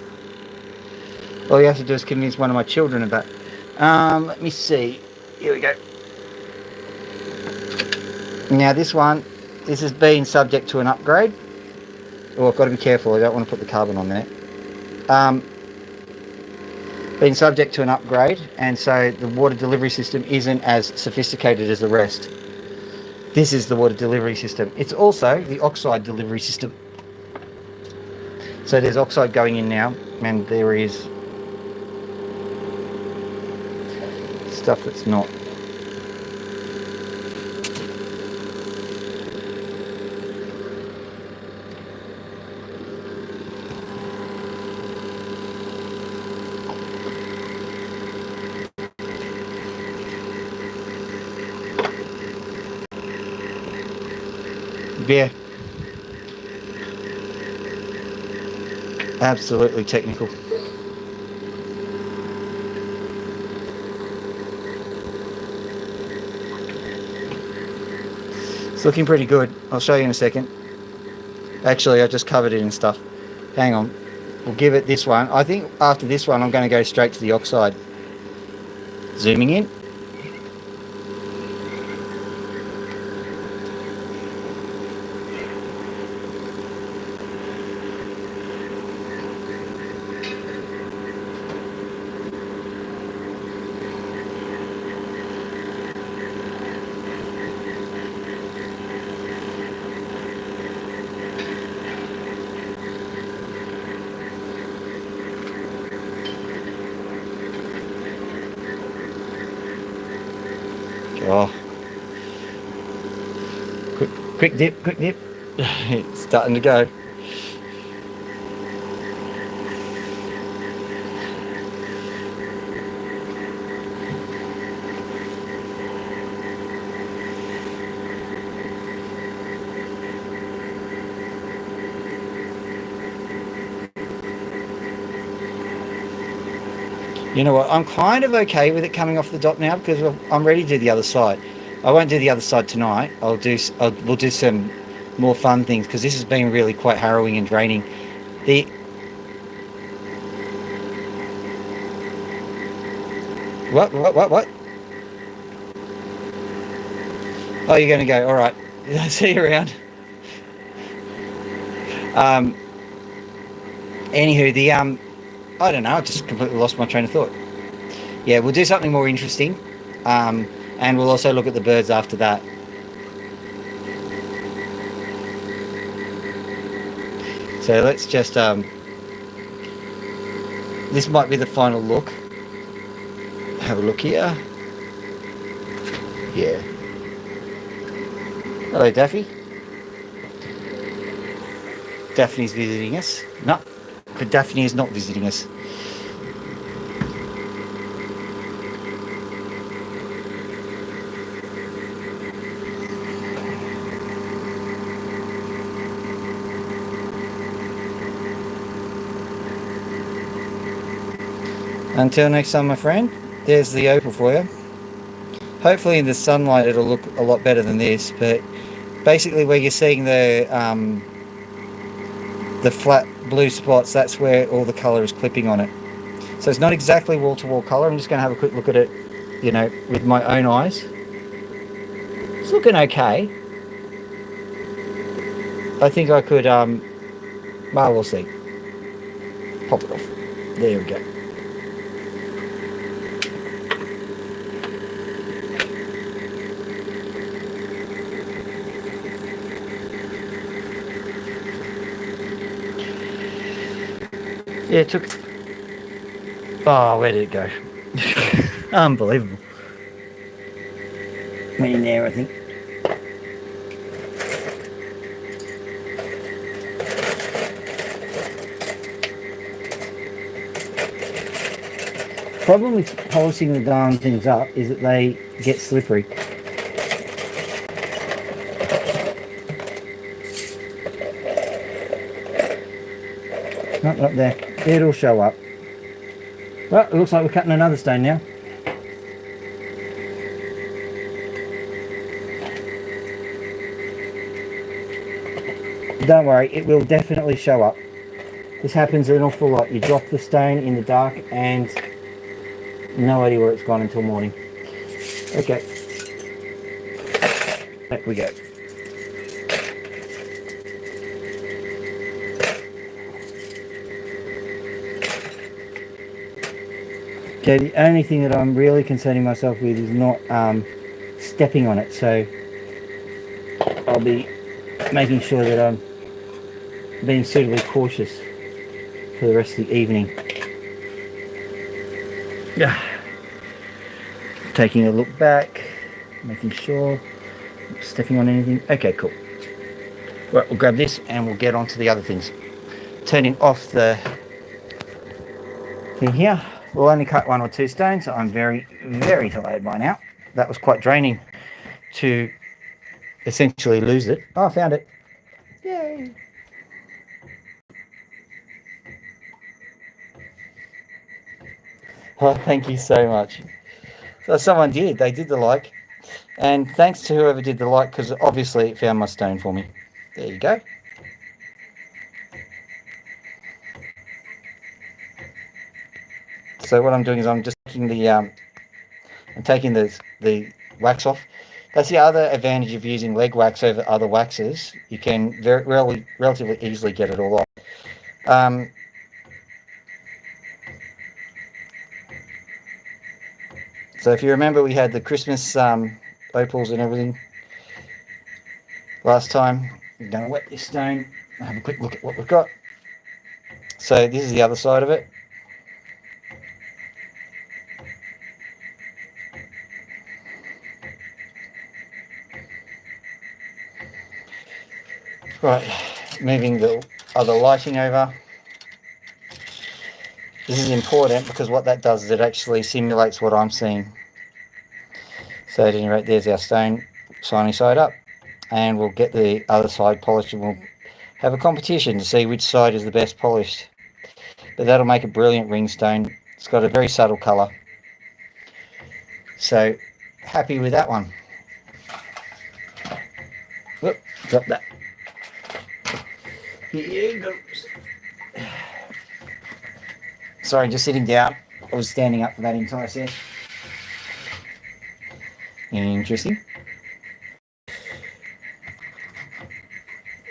All you have to do is convince one of my children of that. Let me see. Here we go. Now this has been subject to an upgrade. Oh, I've got to be careful. I don't want to put the carbon on there. Been subject to an upgrade, and so the water delivery system isn't as sophisticated as the rest. This is the water delivery system. It's also the oxide delivery system. So there's oxide going in now, and there is stuff that's not. Yeah. Absolutely technical. It's looking pretty good. I'll show you in a second. Actually, I just covered it in stuff. Hang on. We'll give it this one. I think after this one, I'm going to go straight to the oxide. Zooming in. Oh. Quick dip, quick dip. It's starting to go. You know what? I'm kind of okay with it coming off the dot now because I'm ready to do the other side. I won't do the other side tonight. We'll do some more fun things because this has been really quite harrowing and draining. The what? Oh, you're going to go. All right. See you around. Anywho, I don't know. I just completely lost my train of thought. Yeah, we'll do something more interesting, and we'll also look at the birds after that. So let's just this might be the final look. Have a look here. Yeah. Hello, Daffy. Daphne's visiting us. No, but Daphne is not visiting us. Until next time, my friend, there's the opal for you. Hopefully in the sunlight it'll look a lot better than this, but basically where you're seeing the flat blue spots, that's where all the colour is clipping on it. So it's not exactly wall-to-wall colour. I'm just going to have a quick look at it, you know, with my own eyes. It's looking okay. I think I could, well, we'll see. Pop it off. There we go. Yeah, it took... Oh, where did it go? Unbelievable. Went in there, I think. Problem with polishing the darn things up is that they get slippery. Not up there. It'll show up. Well, it looks like we're cutting another stone now. Don't worry, it will definitely show up. This happens an awful lot. You drop the stone in the dark and no idea where it's gone until morning. Okay. Back we go. Okay, the only thing that I'm really concerning myself with is not stepping on it, so I'll be making sure that I'm being suitably cautious for the rest of the evening. Yeah. Taking a look back, making sure I'm not stepping on anything. Okay, cool. Right, we'll grab this and we'll get on to the other things. Turning off the thing here. We'll only cut 1 or 2 stones, so I'm very, very tired by now. That was quite draining to essentially lose it. Oh, I found it. Yay! Oh, thank you so much. So someone did. They did the like. And thanks to whoever did the like, because obviously it found my stone for me. There you go. So what I'm doing is I'm just taking the wax off. That's the other advantage of using leg wax over other waxes. You can relatively easily get it all off. So if you remember, we had the Christmas opals and everything last time. We're going to wet this stone. Have a quick look at what we've got. So this is the other side of it. Right, moving the other lighting over. This is important because what that does is it actually simulates what I'm seeing. So at any rate, there's our stone, shiny side up. And we'll get the other side polished and we'll have a competition to see which side is the best polished. But that'll make a brilliant ring stone. It's got a very subtle colour. So happy with that one. Whoop, drop that. Here goes. Sorry, just sitting down. I was standing up for that entire set. Interesting.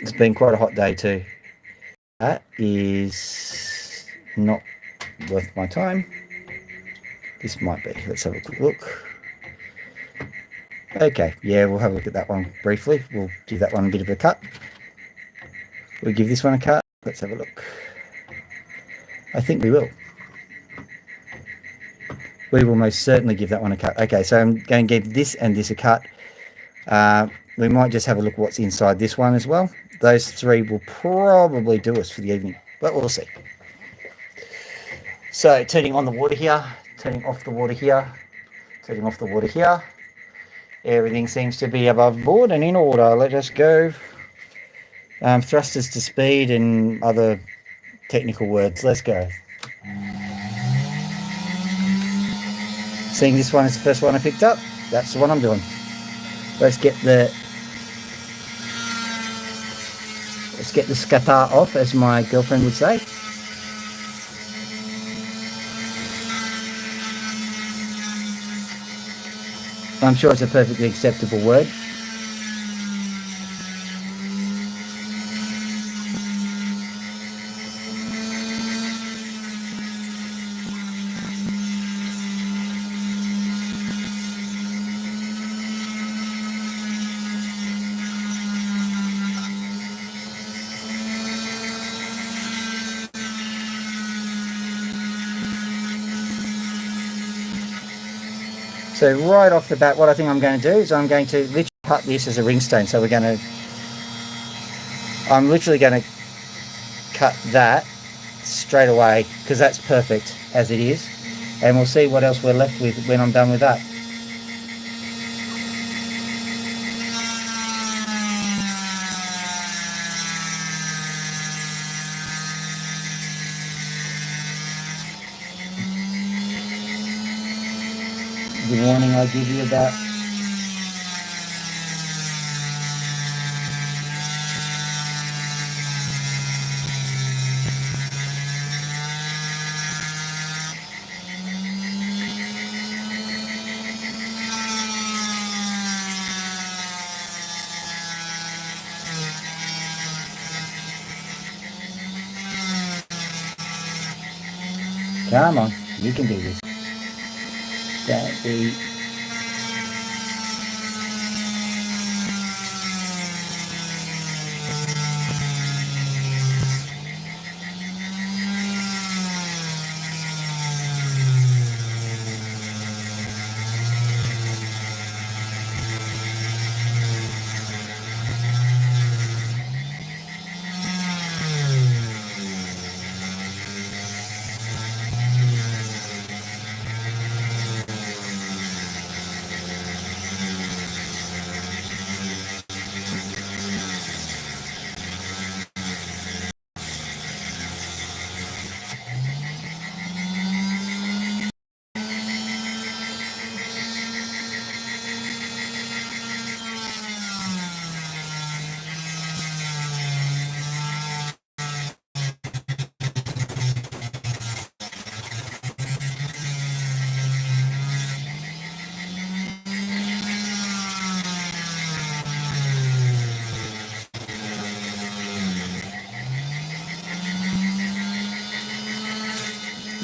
It's been quite a hot day too. That is not worth my time. This might be. Let's have a quick look. Okay, yeah, we'll have a look at that one briefly. We'll give that one a bit of a cut. We'll give this one a cut. Let's have a look. I think we will. We will most certainly give that one a cut. Okay, so I'm going to give this and this a cut. We might just have a look at what's inside this one as well. Those three will probably do us for the evening, but we'll see. So turning on the water here, turning off the water here, turning off the water here. Everything seems to be above board and in order. Let us go. Thrusters to speed and other technical words. Let's go. Seeing this one is the first one I picked up. That's the one I'm doing. Let's get the scatter off, as my girlfriend would say. I'm sure it's a perfectly acceptable word. So right off the bat, what I think I'm going to do is I'm going to literally cut this as a ring stone. So I'm literally going to cut that straight away because that's perfect as it is. And we'll see what else we're left with when I'm done with that. The warning I give you about come on, you can do this. Don't be.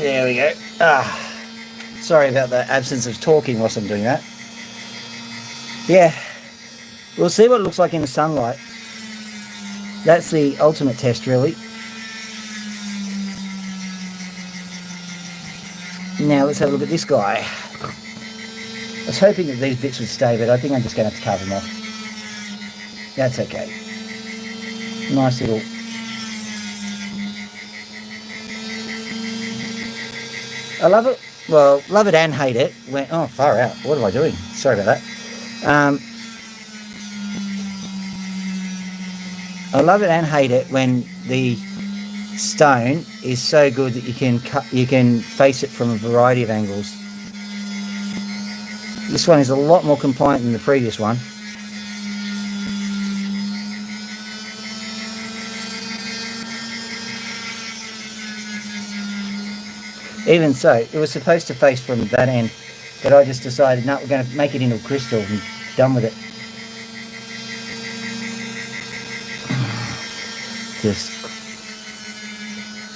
There we go. Sorry about the absence of talking whilst I'm doing that. Yeah, we'll see what it looks like in the sunlight. That's the ultimate test, really. Now let's have a look at this guy. I was hoping that these bits would stay, but I think I'm just going to have to carve them off. That's okay. Nice little... I love it. Well, love it and hate it. Oh, far out. What am I doing? Sorry about that. I love it and hate it when the stone is so good that you can face it from a variety of angles. This one is a lot more compliant than the previous one. Even so, it was supposed to face from that end, but I just decided, no, we're going to make it into a crystal and done with it. Just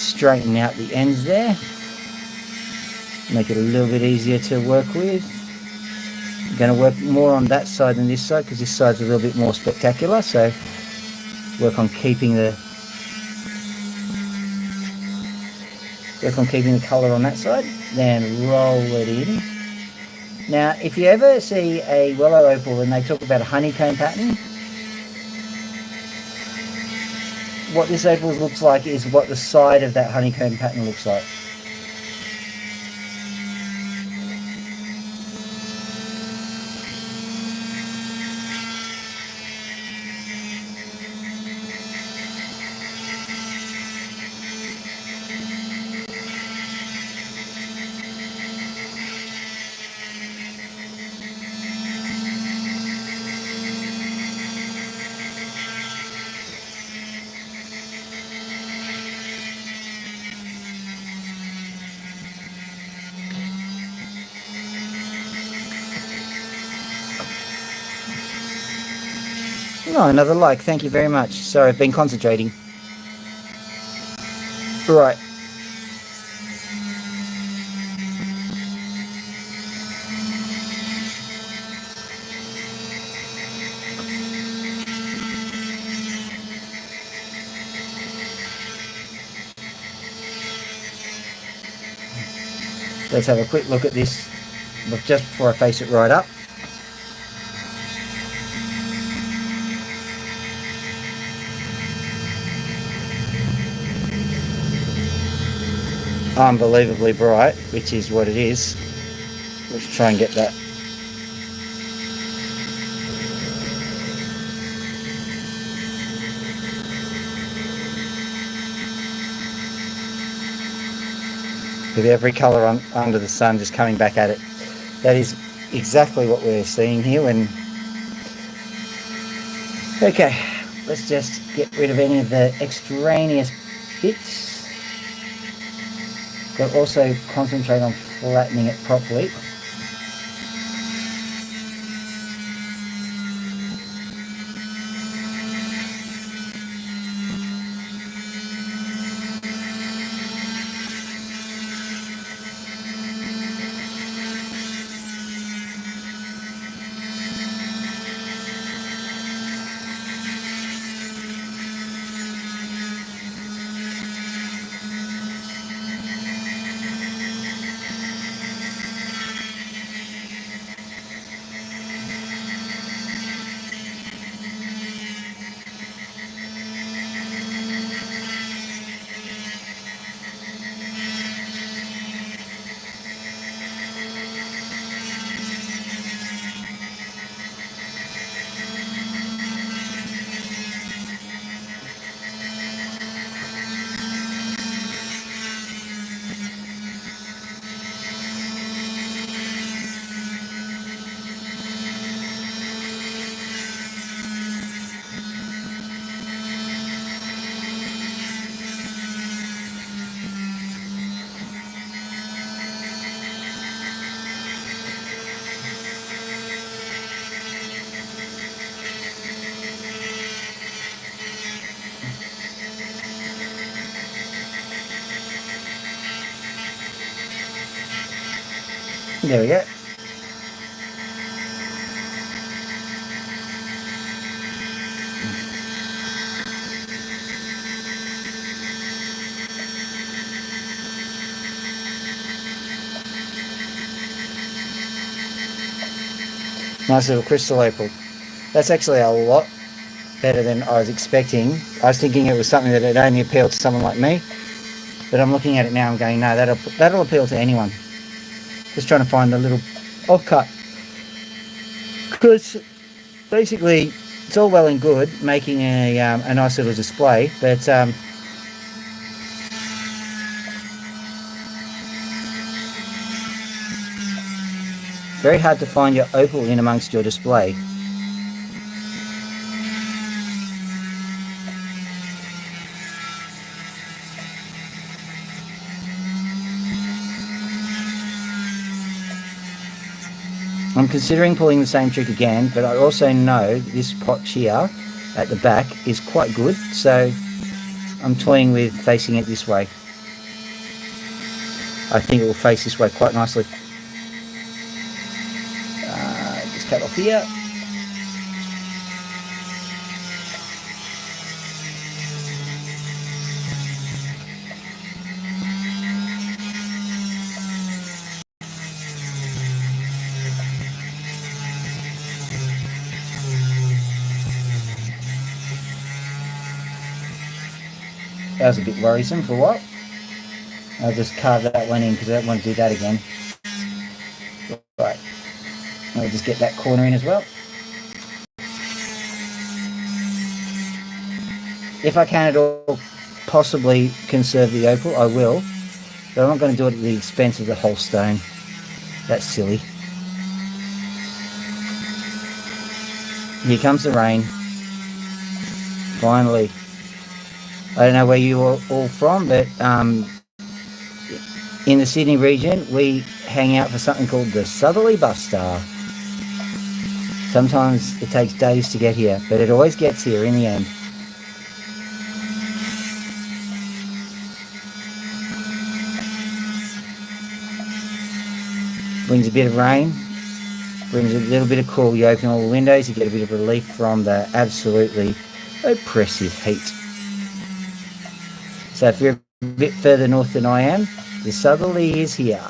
straighten out the ends there. Make it a little bit easier to work with. I'm going to work more on that side than this side because this side's a little bit more spectacular, so work on keeping the colour on that side, then roll it in. Now, if you ever see a willow opal and they talk about a honeycomb pattern, what this opal looks like is what the side of that honeycomb pattern looks like. Oh, another like. Thank you very much. Sorry, I've been concentrating. Right. Let's have a quick look at this just before I face it right up. Unbelievably bright, which is what it is. Let's try and get that. With every colour under the sun just coming back at it. That is exactly what we're seeing here. Okay, let's just get rid of any of the extraneous bits. But also concentrate on flattening it properly. There we go. Nice little crystal opal. That's actually a lot better than I was expecting. I was thinking it was something that would only appeal to someone like me, but I'm looking at it now and going, no, that'll appeal to anyone. Just trying to find the little offcut. Because basically, it's all well and good making a nice little display, but very hard to find your opal in amongst your display. I'm considering pulling the same trick again, but I also know this pot here at the back is quite good, so I'm toying with facing it this way. I think it will face this way quite nicely. Just cut off here. That was a bit worrisome for a while. I'll just carve that one in because I don't want to do that again. Right. I'll just get that corner in as well. If I can at all possibly conserve the opal, I will. But I'm not going to do it at the expense of the whole stone. That's silly. Here comes the rain. Finally. I don't know where you're all from, but in the Sydney region, we hang out for something called the Southerly Bus Star. Sometimes it takes days to get here, but it always gets here in the end. Brings a bit of rain, brings a little bit of cool. You open all the windows, you get a bit of relief from the absolutely oppressive heat. So if you're a bit further north than I am, the southerly is here.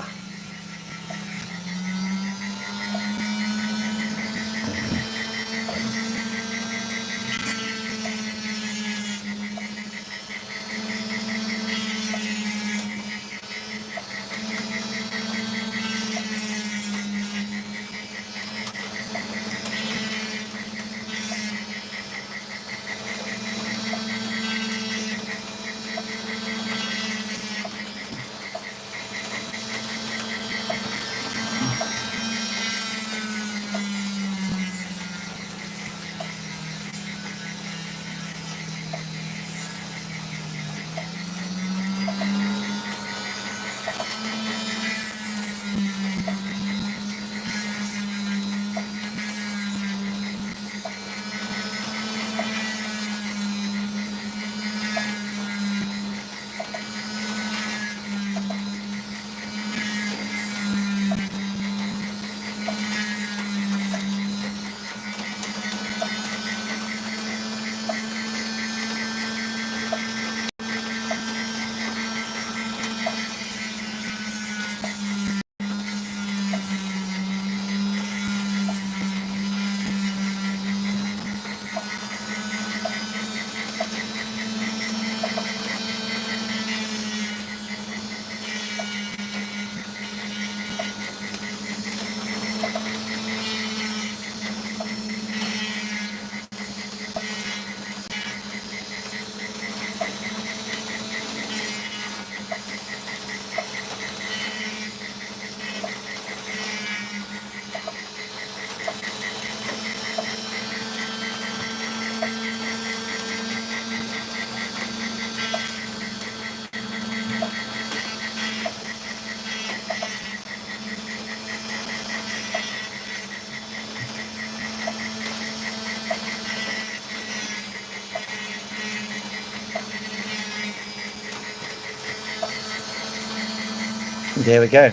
There we go.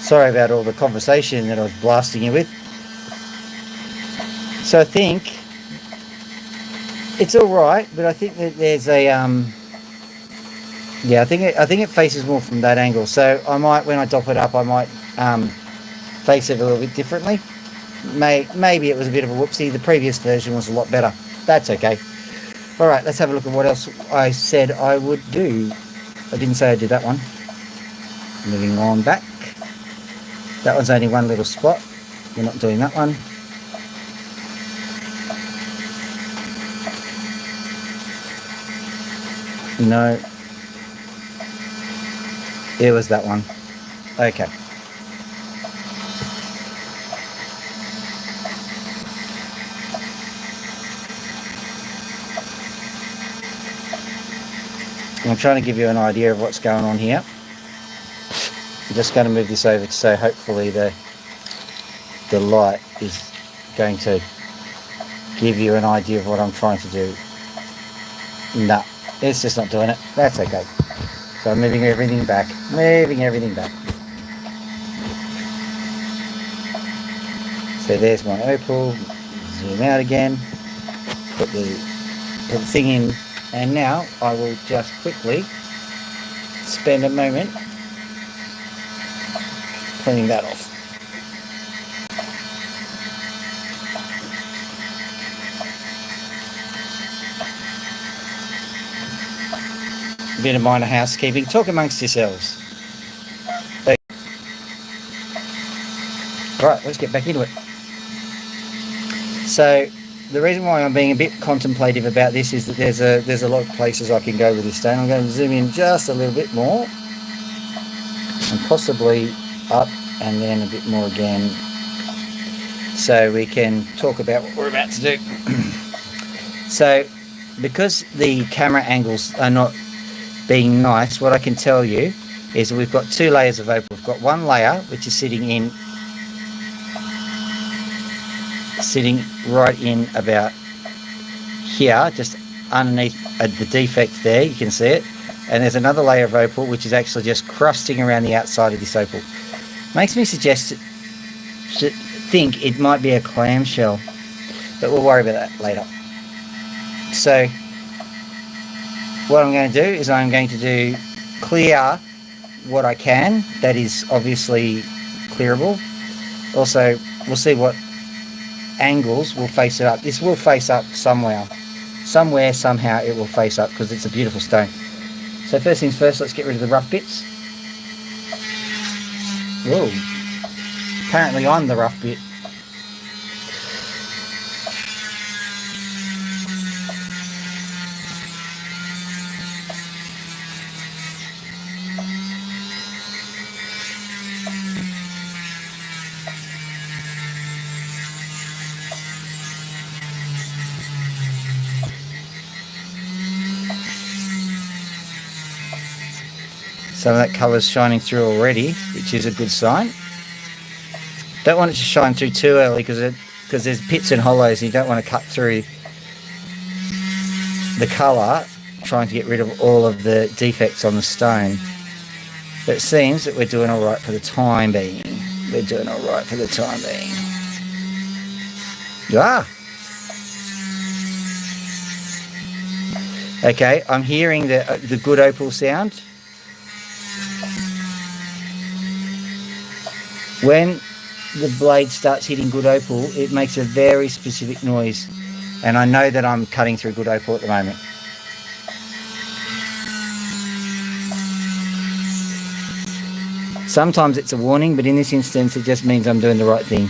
Sorry about all the conversation that I was blasting you with. So I think it's all right, but I think that there's a yeah, I think it faces more from that angle. So I might, when I dop it up, I might face it a little bit differently. Maybe it was a bit of a whoopsie. The previous version was a lot better. That's okay. All right, let's have a look at what else I said I would do. I didn't say I did that one. Moving on back. That one's only one little spot. We're not doing that one. No. It was that one. Okay. I'm trying to give you an idea of what's going on here. I'm just going to move this over so hopefully the light is going to give you an idea of what I'm trying to do. No, it's just not doing it. That's okay. So I'm moving everything back. So there's my opal. Zoom out again. Put the thing in. And now I will just quickly spend a moment cleaning that off. A bit of minor housekeeping. Talk amongst yourselves. Okay. Right, let's get back into it. So the reason why I'm being a bit contemplative about this is that there's a lot of places I can go with this stone. I'm going to zoom in just a little bit more and possibly up and then a bit more again so we can talk about what we're about to do. So because the camera angles are not being nice, what I can tell you is we've got two layers of opal. We've got one layer which is sitting right in about here, just underneath the defect there, you can see it. And there's another layer of opal which is actually just crusting around the outside of this opal. Makes me think it might be a clamshell, but we'll worry about that later. So what I'm going to do is I'm going to clear what I can that is obviously clearable. Also, we'll see what angles will face it up. This will face up somehow, somehow it will face up because it's a beautiful stone. So first things first, let's get rid of the rough bits. Whoa, apparently I'm the rough bit. Some of that colour's shining through already, which is a good sign. Don't want it to shine through too early because there's pits and hollows and you don't want to cut through the colour trying to get rid of all of the defects on the stone. But it seems that we're doing all right for the time being. Ah! Okay, I'm hearing the good opal sound. When the blade starts hitting good opal, it makes a very specific noise. And I know that I'm cutting through good opal at the moment. Sometimes it's a warning, but in this instance, it just means I'm doing the right thing.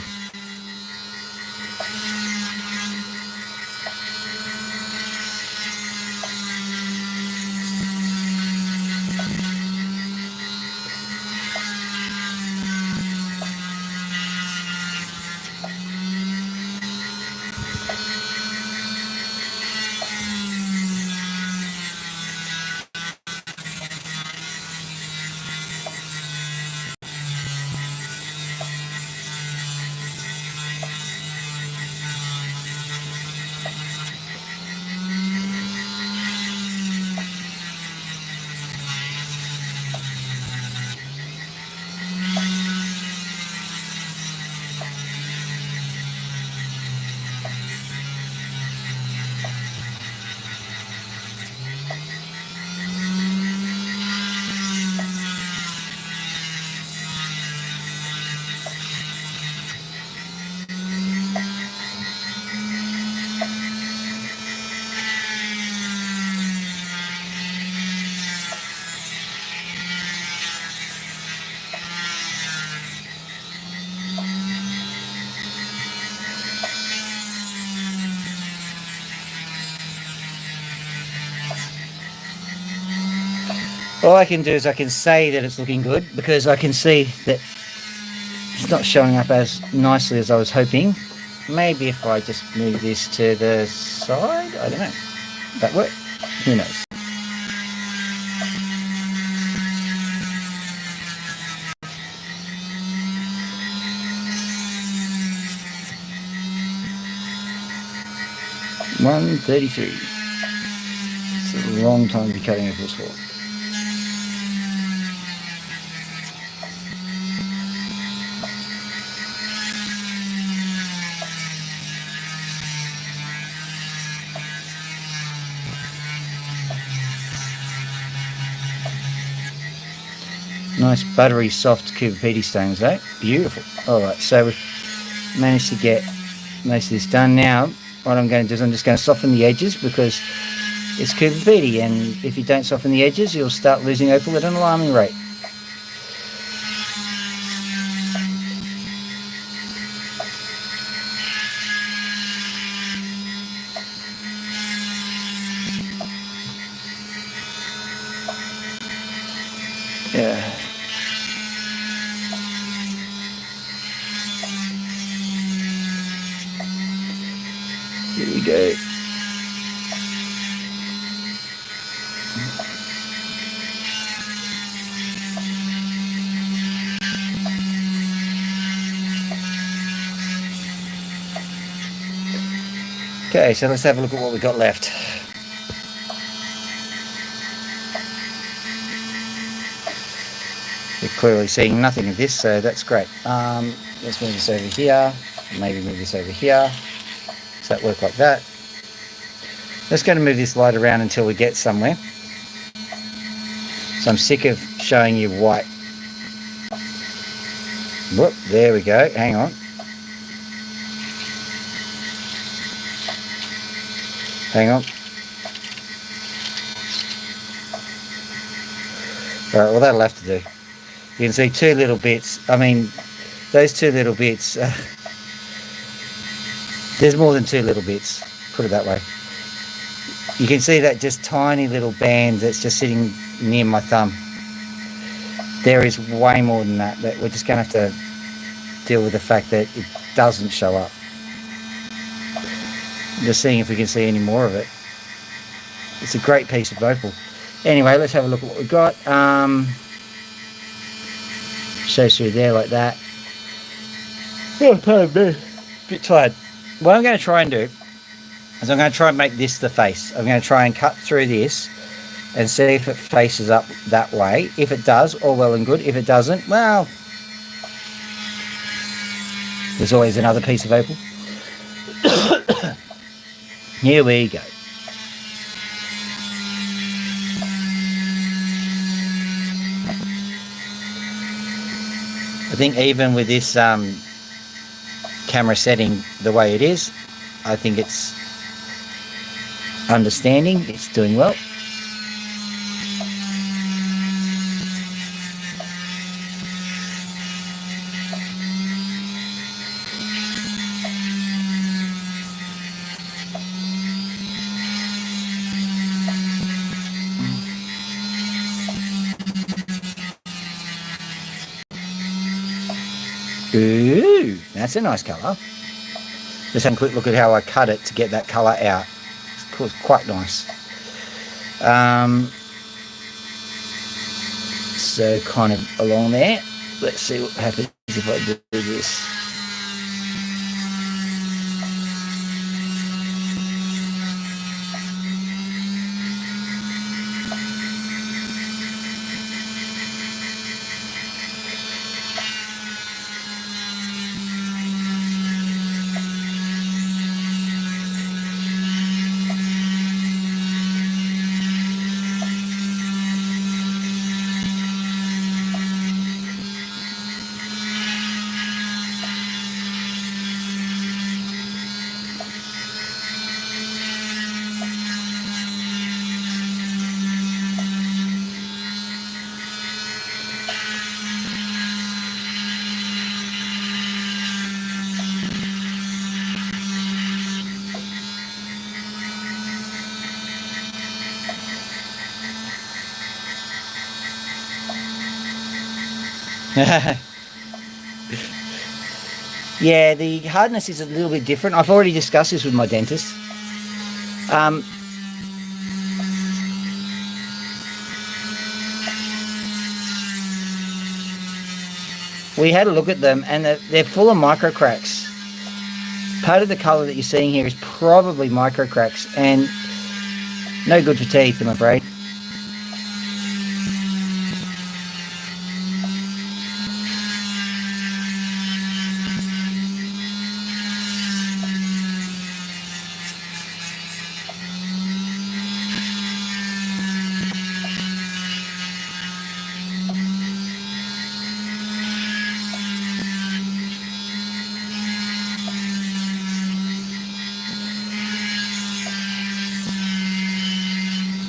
All I can do is I can say that it's looking good because I can see that it's not showing up as nicely as I was hoping. Maybe if I just move this to the side, I don't know. That work? Who knows? $1.33. It's a long time to be cutting apples for. Nice buttery soft Cooper stones, eh? Beautiful. Alright, so we've managed to get most of this done. Now, what I'm going to do is I'm just going to soften the edges because it's Cooper and if you don't soften the edges, you'll start losing opal at an alarming rate. Yeah. Here we go. Okay, so let's have a look at what we've got left. You're clearly seeing nothing of this, so that's great. Let's move this over here. Maybe move this over here. Does that work like that? Let's go to move this light around until we get somewhere. So I'm sick of showing you white. Whoop, there we go. Hang on. Hang on. Alright, well that'll have to do. You can see two little bits. I mean, those two little bits, there's more than two little bits, put it that way. You can see that just tiny little band that's just sitting near my thumb. There is way more than that, but we're just going to have to deal with the fact that it doesn't show up. Just seeing if we can see any more of it. It's a great piece of opal. Anyway, let's have a look at what we've got. Shows through there like that. Oh, pardon me. A bit tired. What I'm going to try and do is I'm going to try and make this the face. I'm going to try and cut through this and see if it faces up that way. If it does, all well and good. If it doesn't, well, there's always another piece of opal. Here we go. I think even with this camera setting the way it is, I think it's understanding, it's doing well. Ooh, that's a nice colour. Just have a quick look at how I cut it to get that colour out. It's quite nice. So kind of along there. Let's see what happens if I do this. Yeah, the hardness is a little bit different. I've already discussed this with my dentist. Um, we had a look at them, and they're full of micro cracks. Part of the colour that you're seeing here is probably micro cracks, and no good for teeth, I'm afraid.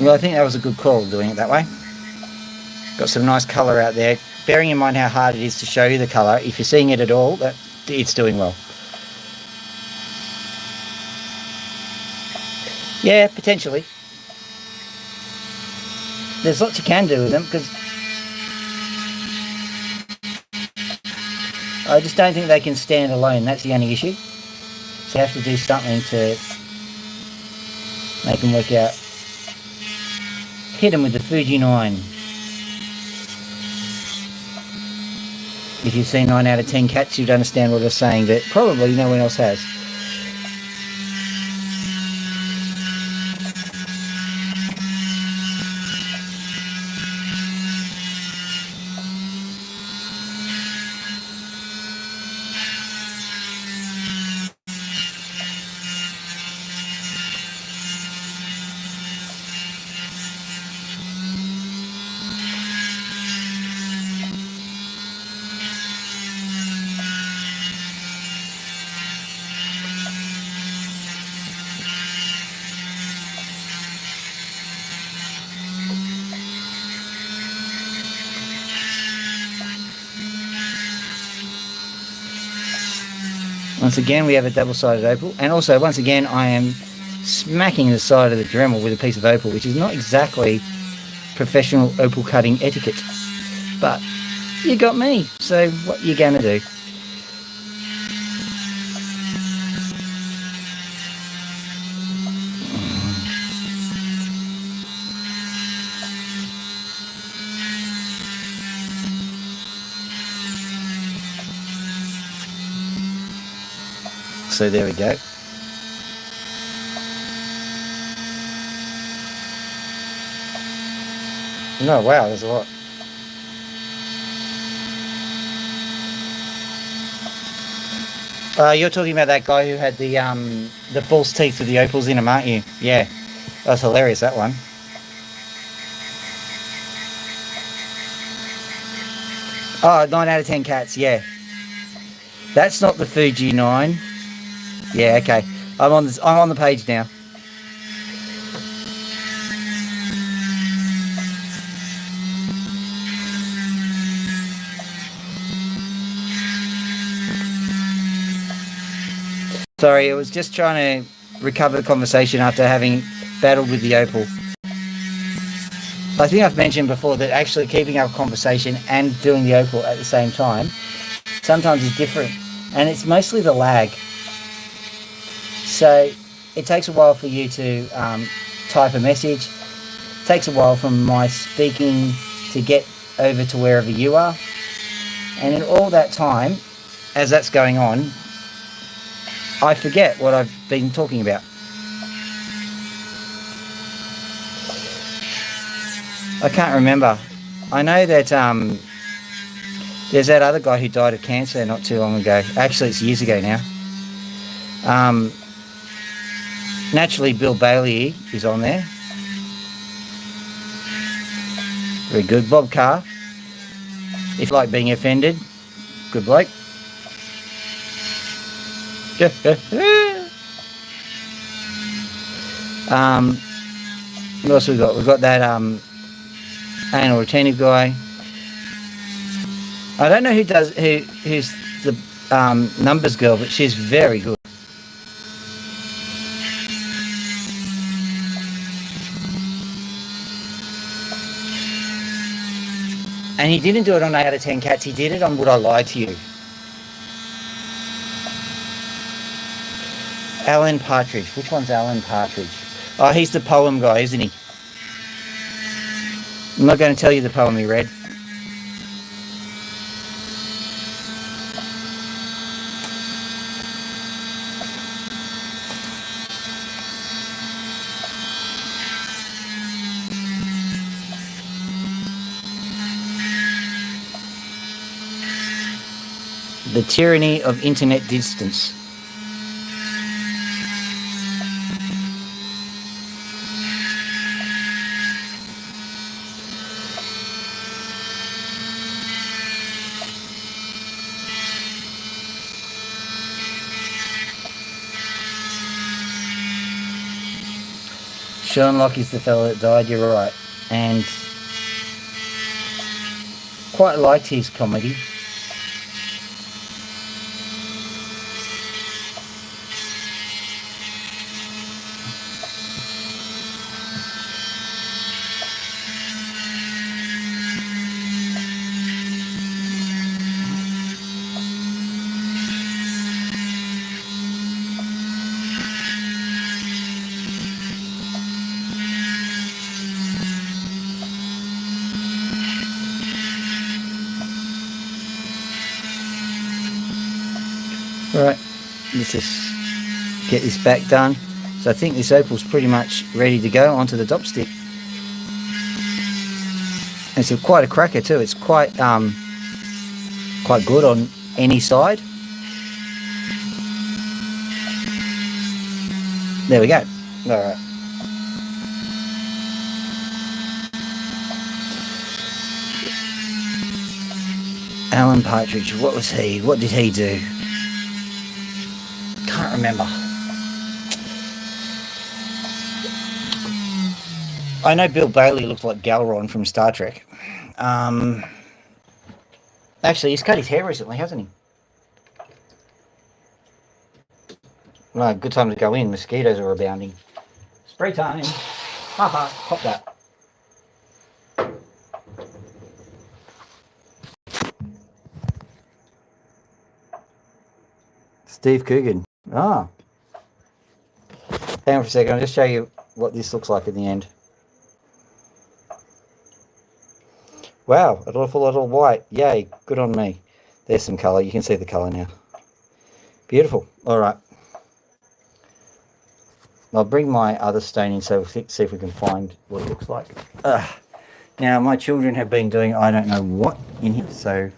Well, I think that was a good call doing it that way. Got some nice colour out there. Bearing in mind how hard it is to show you the colour, if you're seeing it at all, that it's doing well. Yeah, potentially. There's lots you can do with them, because I just don't think they can stand alone. That's the only issue. So you have to do something to make them work out. Hit them with the Fuji 9. If you've seen 9 out of 10 cats, you'd understand what I'm saying, but probably no one else has. Once again, we have a double-sided opal, and also, once again, I am smacking the side of the Dremel with a piece of opal, which is not exactly professional opal cutting etiquette. But you got me, so what you gonna do? So there we go. No, wow, there's a lot. You're talking about that guy who had the false teeth with the opals in them, aren't you? Yeah, that was hilarious, that one. Oh, 9 out of 10 cats, yeah. That's not the Fuji 9. Yeah, okay. I'm on the page now. Sorry, I was just trying to recover the conversation after having battled with the opal. I think I've mentioned before that actually keeping up a conversation and doing the opal at the same time sometimes is different, and it's mostly the lag. So it takes a while for you to type a message. It takes a while from my speaking to get over to wherever you are, and in all that time, as that's going on, I forget what I've been talking about. I can't remember. I know that there's that other guy who died of cancer not too long ago. Actually, it's years ago now. Naturally, Bill Bailey is on there. Very good. Bob Carr. If you like being offended, good bloke. What else we got? We've got that anal retentive guy. I don't know who's the numbers girl, but she's very good. And he didn't do it on 8 out of 10 cats. He did it on Would I Lie to You? Alan Partridge. Which one's Alan Partridge? Oh, he's the poem guy, isn't he? I'm not going to tell you the poem he read. The Tyranny of Internet Distance. Sean Locke is the fellow that died, you're right. And quite liked his comedy. Right, let's just get this back done. So I think this opal's pretty much ready to go onto the dopstick. It's quite a cracker too. It's quite good on any side. There we go. All right. Alan Partridge, what was he? What did he do? Can't remember. I know Bill Bailey looked like Galron from Star Trek. Actually, he's cut his hair recently, hasn't he? No, good time to go in. Mosquitoes are abounding. Spray time. Haha, pop that. Steve Coogan. Ah. Hang on for a second. I'll just show you what this looks like in the end. Wow, an awful lot of white. Yay, good on me. There's some colour. You can see the colour now. Beautiful. All right. I'll bring my other stain in so we'll see if we can find what it looks like. Now, my children have been doing I don't know what in here, so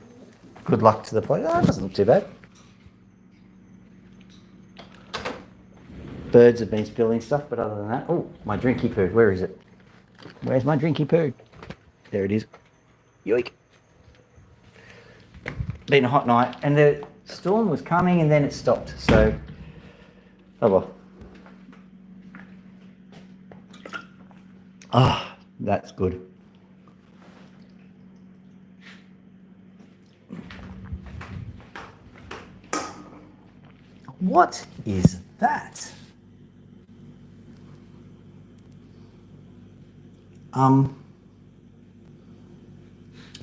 good luck to the place. Oh, it doesn't look too bad. Birds have been spilling stuff, but other than that... Oh, my drinky poo. Where is it? Where's my drinky poo? There it is. Yoink. Been a hot night, and the storm was coming and then it stopped, so... Oh well. Ah, that's good. What is that?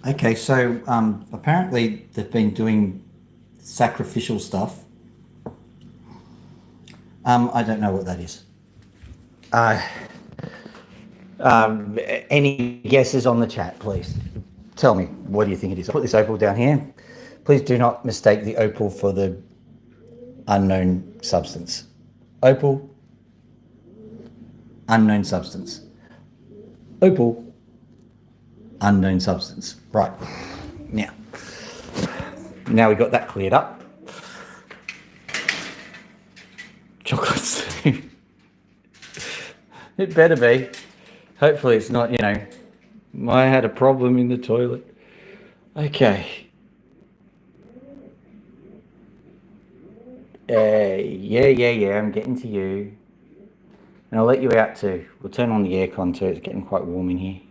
Okay, so apparently they've been doing sacrificial stuff. I don't know what that is. Any guesses on the chat, please? Tell me, what do you think it is? I'll put this opal down here. Please do not mistake the opal for the unknown substance. Opal, unknown substance. Opal, unknown substance. Right. Now we got that cleared up. Chocolate soup. It better be. Hopefully it's not, I had a problem in the toilet. Okay. Yeah, I'm getting to you. And I'll let you out too. We'll turn on the aircon too. It's getting quite warm in here.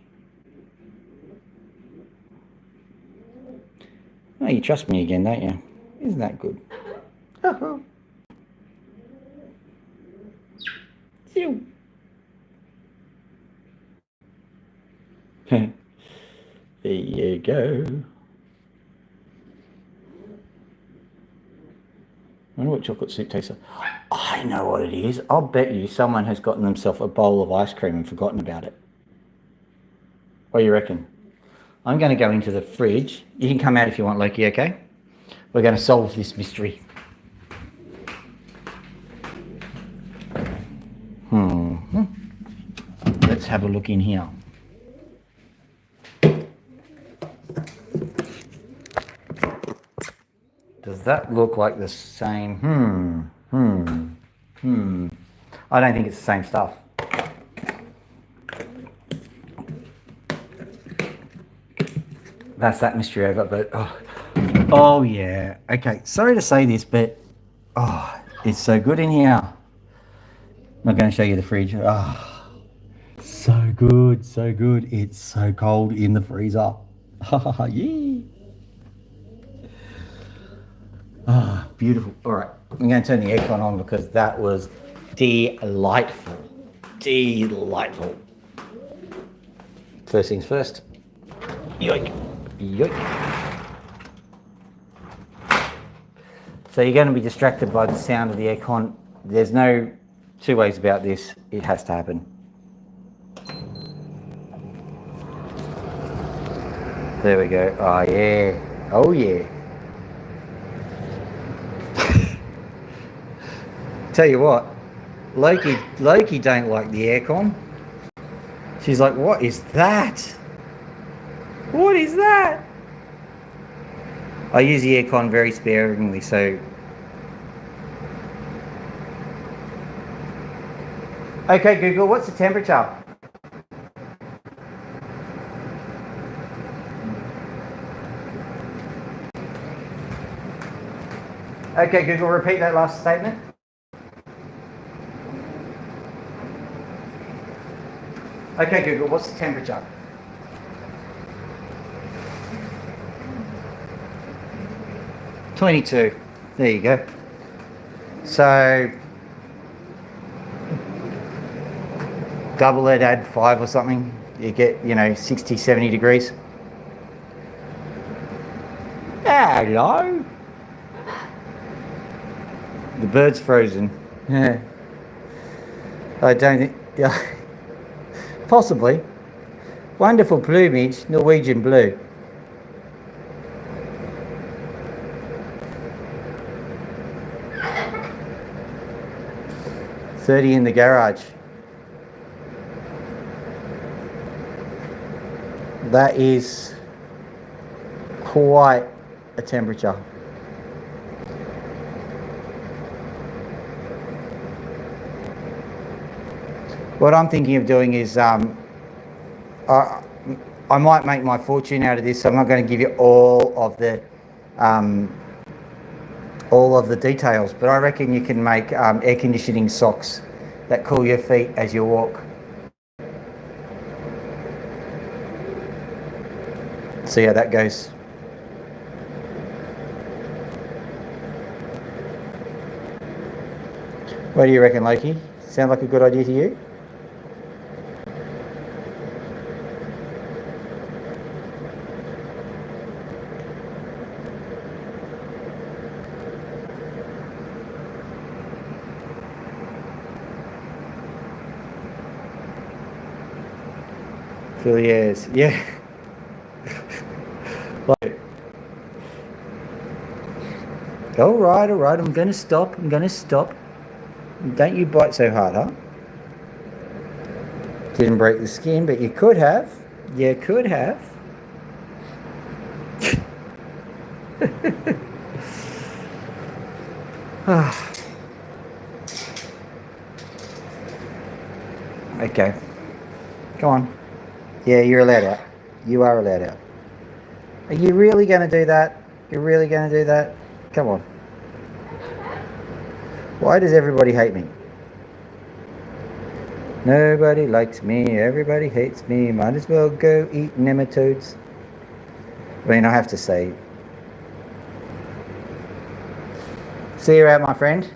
Oh, you trust me again, don't you? Isn't that good? There you go. I wonder what chocolate soup tastes like. I know what it is. I'll bet you someone has gotten themselves a bowl of ice cream and forgotten about it. What do you reckon? I'm going to go into the fridge. You can come out if you want, Loki, okay? We're going to solve this mystery. Let's have a look in here. Does that look like the same? I don't think it's the same stuff. That's that mystery over, but oh yeah. Okay, sorry to say this, but it's so good in here. I'm not going to show you the fridge. So good, so good. It's so cold in the freezer. Yeah. Beautiful. All right, I'm going to turn the aircon on because that was delightful. Delightful. First things first. Yoink. Yoink. So you're going to be distracted by the sound of the aircon. There's no two ways about this. It has to happen. There we go. Oh yeah. Oh yeah. Tell you what, Loki don't like the aircon. She's like, what is that? What is that? I use the aircon very sparingly, so. Okay, Google, what's the temperature? Okay, Google, repeat that last statement. Okay, Google, what's the temperature? .22. There you go. So, double it, add 5 or something. You get, 60, 70 degrees. Hello. The bird's frozen. Yeah. I don't think... Yeah. Possibly. Wonderful plumage, Norwegian blue. .30 in the garage. That is quite a temperature. What I'm thinking of doing is I might make my fortune out of this, so I'm not going to give you all of the details, but I reckon you can make air conditioning socks that cool your feet as you walk. See how that goes. What do you reckon, Loki? Sound like a good idea to you? Fill the ears. Yeah. All right. I'm going to stop. Don't you bite so hard, huh? Didn't break the skin, but you could have. You could have. Okay. Go on. Yeah, you're allowed out. You are allowed out. Are you really going to do that? You're really going to do that? Come on. Why does everybody hate me? Nobody likes me. Everybody hates me. Might as well go eat nematodes. I mean, I have to say. See you out, my friend.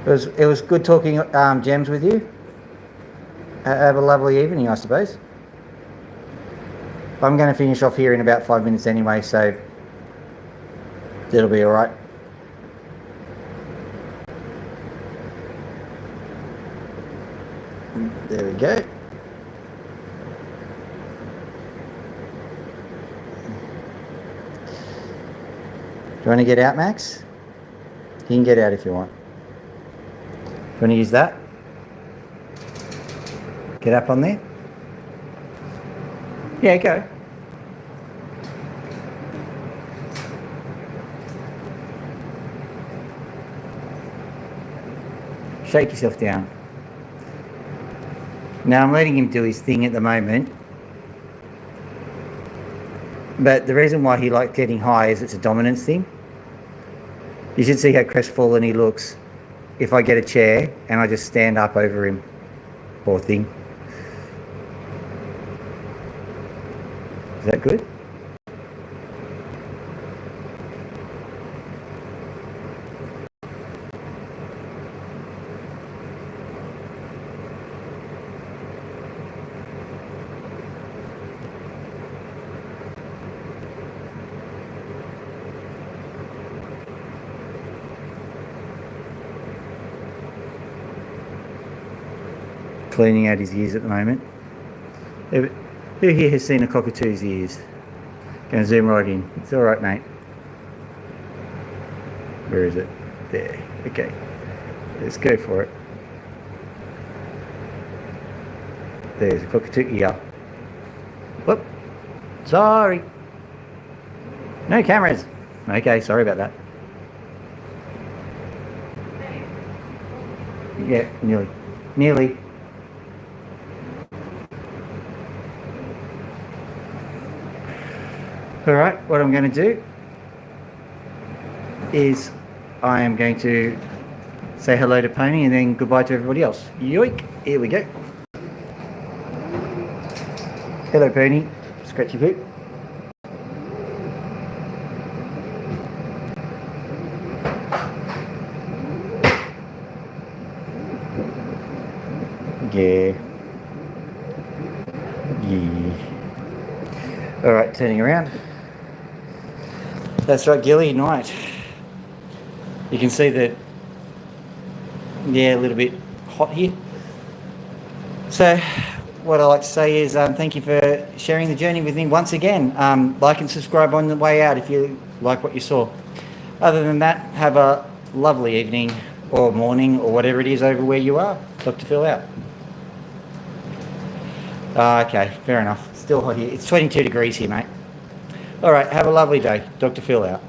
It was good talking gems with you. Have a lovely evening, I suppose. I'm going to finish off here in about 5 minutes anyway, so it'll be all right. There we go. Do you want to get out, Max? You can get out if you want. Do you want to use that? Get up on there? Yeah, go. Shake yourself down. Now I'm letting him do his thing at the moment. But the reason why he likes getting high is it's a dominance thing. You should see how crestfallen he looks if I get a chair and I just stand up over him. Poor thing. Is that good? Cleaning out his ears at the moment. Who here has seen a cockatoo's ears? Going to zoom right in. It's all right, mate. Where is it? There. Okay. Let's go for it. There's a cockatoo ear. Whoop. Sorry. No cameras. Okay, sorry about that. Yeah, nearly. Nearly. All right, what I'm going to do is I am going to say hello to Pony and then goodbye to everybody else. Yoink, here we go. Hello, Pony. Scratchy poop. Yeah. Yeah. All right, turning around. That's right, Gilly, night. You can see that, yeah, a little bit hot here. So what I like to say is thank you for sharing the journey with me once again. Like and subscribe on the way out if you like what you saw. Other than that, have a lovely evening or morning or whatever it is over where you are. Dr. Phil out. Okay, fair enough. Still hot here. It's 22 degrees here, mate. All right, have a lovely day. Dr. Phil out.